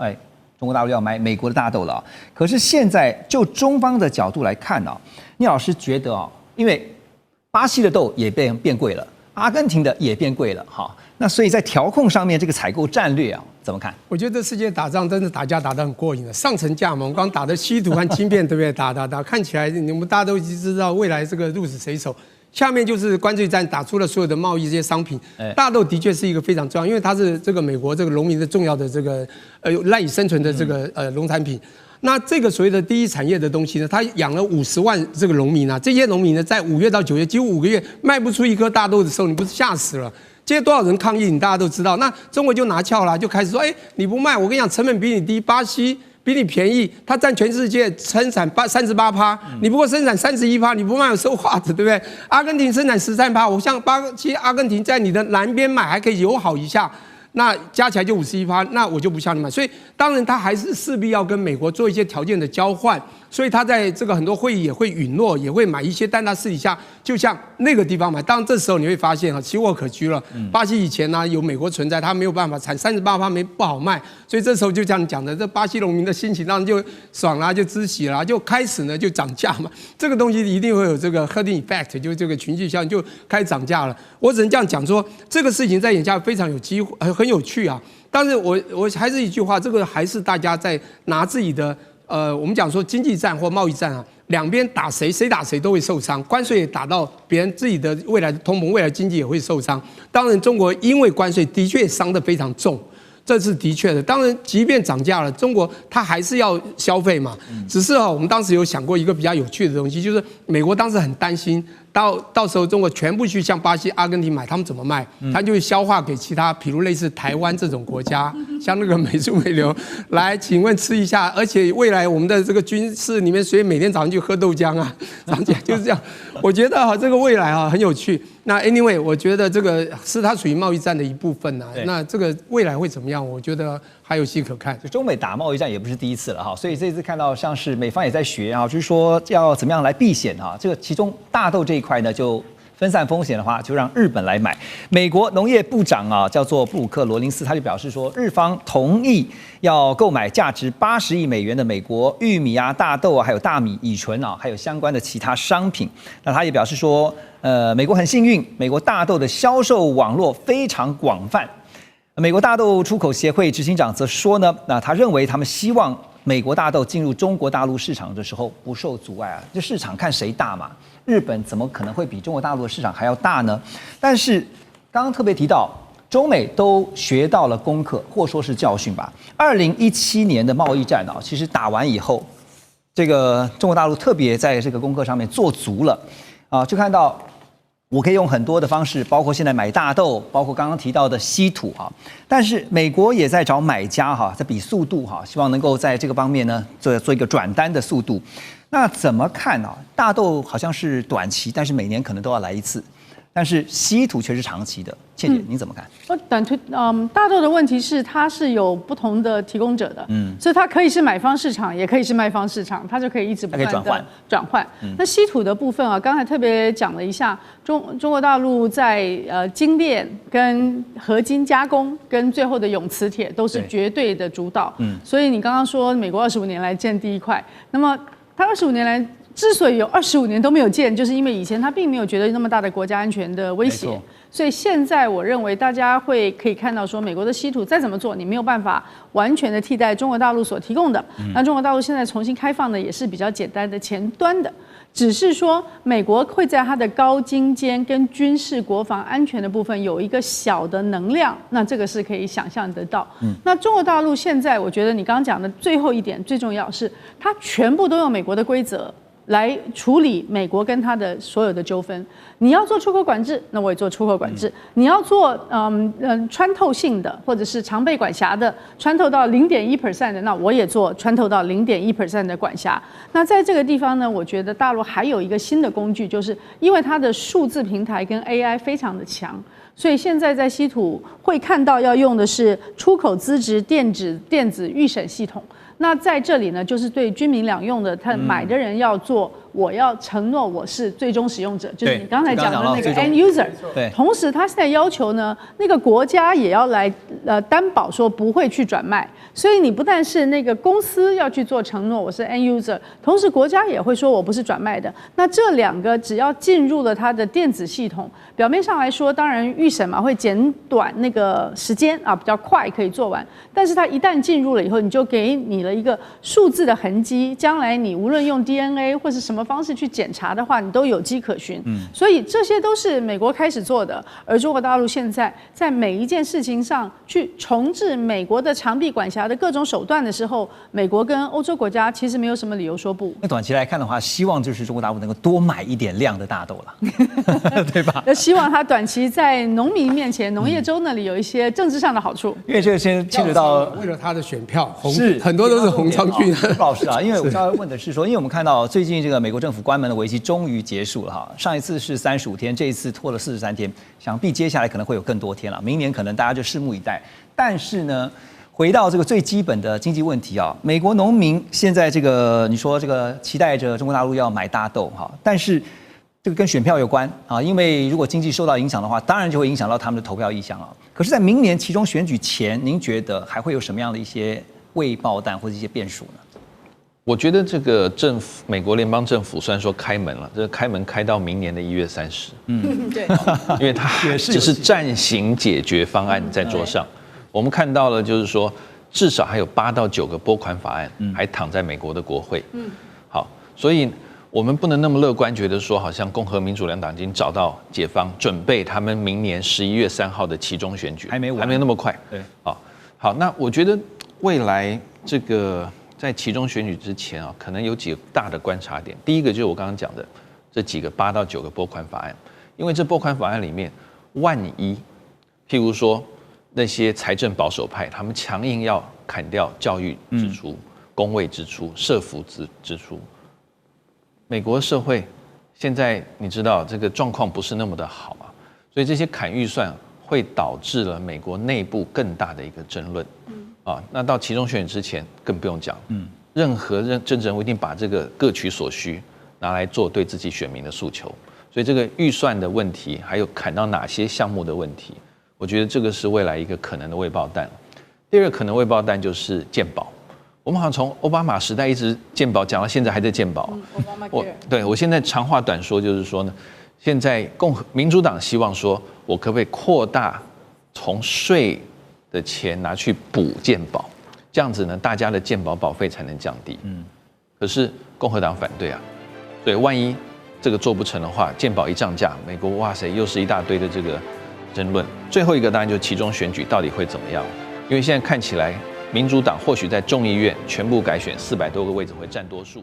中国大陆要买美国的大豆了。可是现在就中方的角度来看聂老师觉得因为巴西的豆也变贵了，阿根廷的也变贵了那所以在调控上面这个采购战略怎么看？我觉得世界打仗真的打架打得很过瘾的，上层架嘛，我们刚打的稀土和晶片，对不对？打，看起来你们大家都已经知道未来这个鹿死谁手。下面就是关税战，打出了所有的贸易这些商品。大豆的确是一个非常重要，因为它是这个美国这个农民的重要的这个赖以生存的这个农产品。那这个所谓的第一产业的东西呢，它养了50万这个农民这些农民呢，在5月到9月几乎5个月卖不出一颗大豆的时候，你不是吓死了？这些多少人抗议，你大家都知道。那中国就拿翘了，就开始说，你不卖，我跟你讲，成本比你低。巴西比你便宜，它占全世界生产38%，你不过生产31%，你不卖有说话的，对不对？阿根廷生产13%，我像阿根廷在你的南边买还可以友好一下。那加起来就51%，那我就不向你买。所以当然他还是势必要跟美国做一些条件的交换，所以他在这个很多会议也会允诺，也会买一些，但他私底下就像那个地方买。当然这时候你会发现期货可居了。巴西以前呢有美国存在，他没有办法产38%不好卖，所以这时候就像你讲的，这巴西农民的心情当然就爽啦，就知喜啦，就开始呢就涨价嘛。这个东西一定会有这个 herding effect， 就这个群聚效应就开始涨价了。我只能这样讲说，这个事情在眼下非常有机会，很有趣啊。但是我还是一句话，这个还是大家在拿自己的我们讲说经济战或贸易战啊，两边打谁打谁都会受伤，关税也打到别人自己的未来的通膨，未来经济也会受伤。当然，中国因为关税的确伤得非常重。这是的确的，当然，即便涨价了，中国它还是要消费嘛。只是我们当时有想过一个比较有趣的东西，就是美国当时很担心，到时候中国全部去向巴西、阿根廷买，他们怎么卖？他就会消化给其他，比如类似台湾这种国家，像那个美猪美牛，来，请问吃一下。而且未来我们的这个军事里面，所以每天早上去喝豆浆啊，涨价就是这样。我觉得这个未来很有趣。那 anyway， 我觉得这个是它属于贸易战的一部分呐。那这个未来会怎么样？我觉得还有戏可看。就中美打贸易战也不是第一次了哈，所以这次看到像是美方也在学啊，就是说要怎么样来避险啊。这个其中大豆这一块呢，就分散风险的话，就让日本来买。美国农业部长叫做布鲁克·罗林斯，他就表示说，日方同意要购买价值80亿美元的美国玉米啊、大豆啊，还有大米、乙醇啊，还有相关的其他商品。那他也表示说，美国很幸运，美国大豆的销售网络非常广泛。美国大豆出口协会执行长则说呢，那他认为他们希望美国大豆进入中国大陆市场的时候不受阻碍啊，这市场看谁大嘛。日本怎么可能会比中国大陆的市场还要大呢？但是刚刚特别提到，中美都学到了功课，或说是教训吧。2017年的贸易战其实打完以后，这个中国大陆特别在这个功课上面做足了就看到我可以用很多的方式，包括现在买大豆，包括刚刚提到的稀土但是美国也在找买家在比速度希望能够在这个方面呢做一个转单的速度。那怎么看大豆好像是短期，但是每年可能都要来一次，但是稀土却是长期的。倩姐，你怎么看？大豆的问题是它是有不同的提供者的，所以它可以是买方市场，也可以是卖方市场，它就可以一直不断的转换。那稀土的部分刚才特别讲了一下，中国大陆在精炼跟合金加工跟最后的永磁铁都是绝对的主导。所以你刚刚说美国25年来建第一块，那么它25年来之所以有25年都没有建，就是因为以前它并没有觉得那么大的国家安全的威胁。所以现在我认为大家可以看到说，美国的稀土再怎么做，你没有办法完全的替代中国大陆所提供的。那中国大陆现在重新开放的也是比较简单的前端的，只是说美国会在它的高精尖跟军事国防安全的部分有一个小的能量，那这个是可以想象得到。那中国大陆现在我觉得你刚刚讲的最后一点最重要是，它全部都用美国的规则来处理美国跟它的所有的纠纷。你要做出口管制，那我也做出口管制；你要做穿透性的或者是常被管辖的，穿透到0.1% 的，那我也做穿透到0.1% 的管辖。那在这个地方呢，我觉得大陆还有一个新的工具，就是因为它的数字平台跟 AI 非常的强。所以现在在稀土会看到要用的是出口资质电子预审系统。那在这里呢，就是对军民两用的，他买的人要做，我要承诺我是最终使用者，就是你刚才讲的那个 end user。对。同时，他现在要求呢，那个国家也要来担保说不会去转卖。所以你不但是那个公司要去做承诺，我是 end user， 同时国家也会说我不是转卖的。那这两个只要进入了它的电子系统，表面上来说，当然预审嘛会减短那个时间比较快可以做完。但是它一旦进入了以后，你就给你了一个数字的痕迹，将来你无论用 DNA 或是什么么方式去检查的话，你都有迹可循。所以这些都是美国开始做的，而中国大陆现在在每一件事情上去重置美国的长臂管辖的各种手段的时候，美国跟欧洲国家其实没有什么理由说不。那短期来看的话，希望就是中国大陆能够多买一点量的大豆了，对吧？那希望他短期在农民面前、农业州那里有一些政治上的好处。因为这个先牵扯到为了他的选票，是很多都是红上去的。老师啊，因为我稍微问的是说，因为我们看到最近这个美国政府关门的危机终于结束了哈，上一次是35天，这一次拖了43天，想必接下来可能会有更多天了，明年可能大家就拭目以待。但是呢，回到这个最基本的经济问题啊，美国农民现在这个你说这个期待着中国大陆要买大豆哈，但是这个跟选票有关啊，因为如果经济受到影响的话，当然就会影响到他们的投票意向啊。可是，在明年期中选举前，您觉得还会有什么样的一些未爆弹或者一些变数呢？我觉得这个政府，美国联邦政府虽然说开门了，这个开门开到明年的1月30，对，因为它只是暂行解决方案在桌上。我们看到了，就是说至少还有8到9个拨款法案还躺在美国的国会。好，所以我们不能那么乐观，觉得说好像共和民主两党已经找到解方，准备他们明年11月3号的期中选举，还没那么快。对，好，那我觉得未来这个在期中选举之前啊，可能有几个大的观察点。第一个就是我刚刚讲的这几个8到9个拨款法案，因为这拨款法案里面，万一譬如说那些财政保守派，他们强硬要砍掉教育支出、公卫支出、社福支出。美国社会现在你知道这个状况不是那么的好啊，所以这些砍预算会导致了美国内部更大的一个争论。那到期中选举之前更不用讲，任何政治人物一定把这个各取所需拿来做对自己选民的诉求，所以这个预算的问题，还有砍到哪些项目的问题，我觉得这个是未来一个可能的未爆弹。第二个可能未爆弹就是健保。我们好像从奥巴马时代一直健保讲到现在还在健保。我现在长话短说，就是说呢，现在民主党希望说，我可不可以扩大从税的钱拿去补健保，这样子呢，大家的健保保费才能降低。可是共和党反对啊，所以万一这个做不成的话，健保一涨价，美国哇塞又是一大堆的这个争论。最后一个当然就是期中选举到底会怎么样，因为现在看起来。民主党或许在众议院全部改选400多个位置会占多数。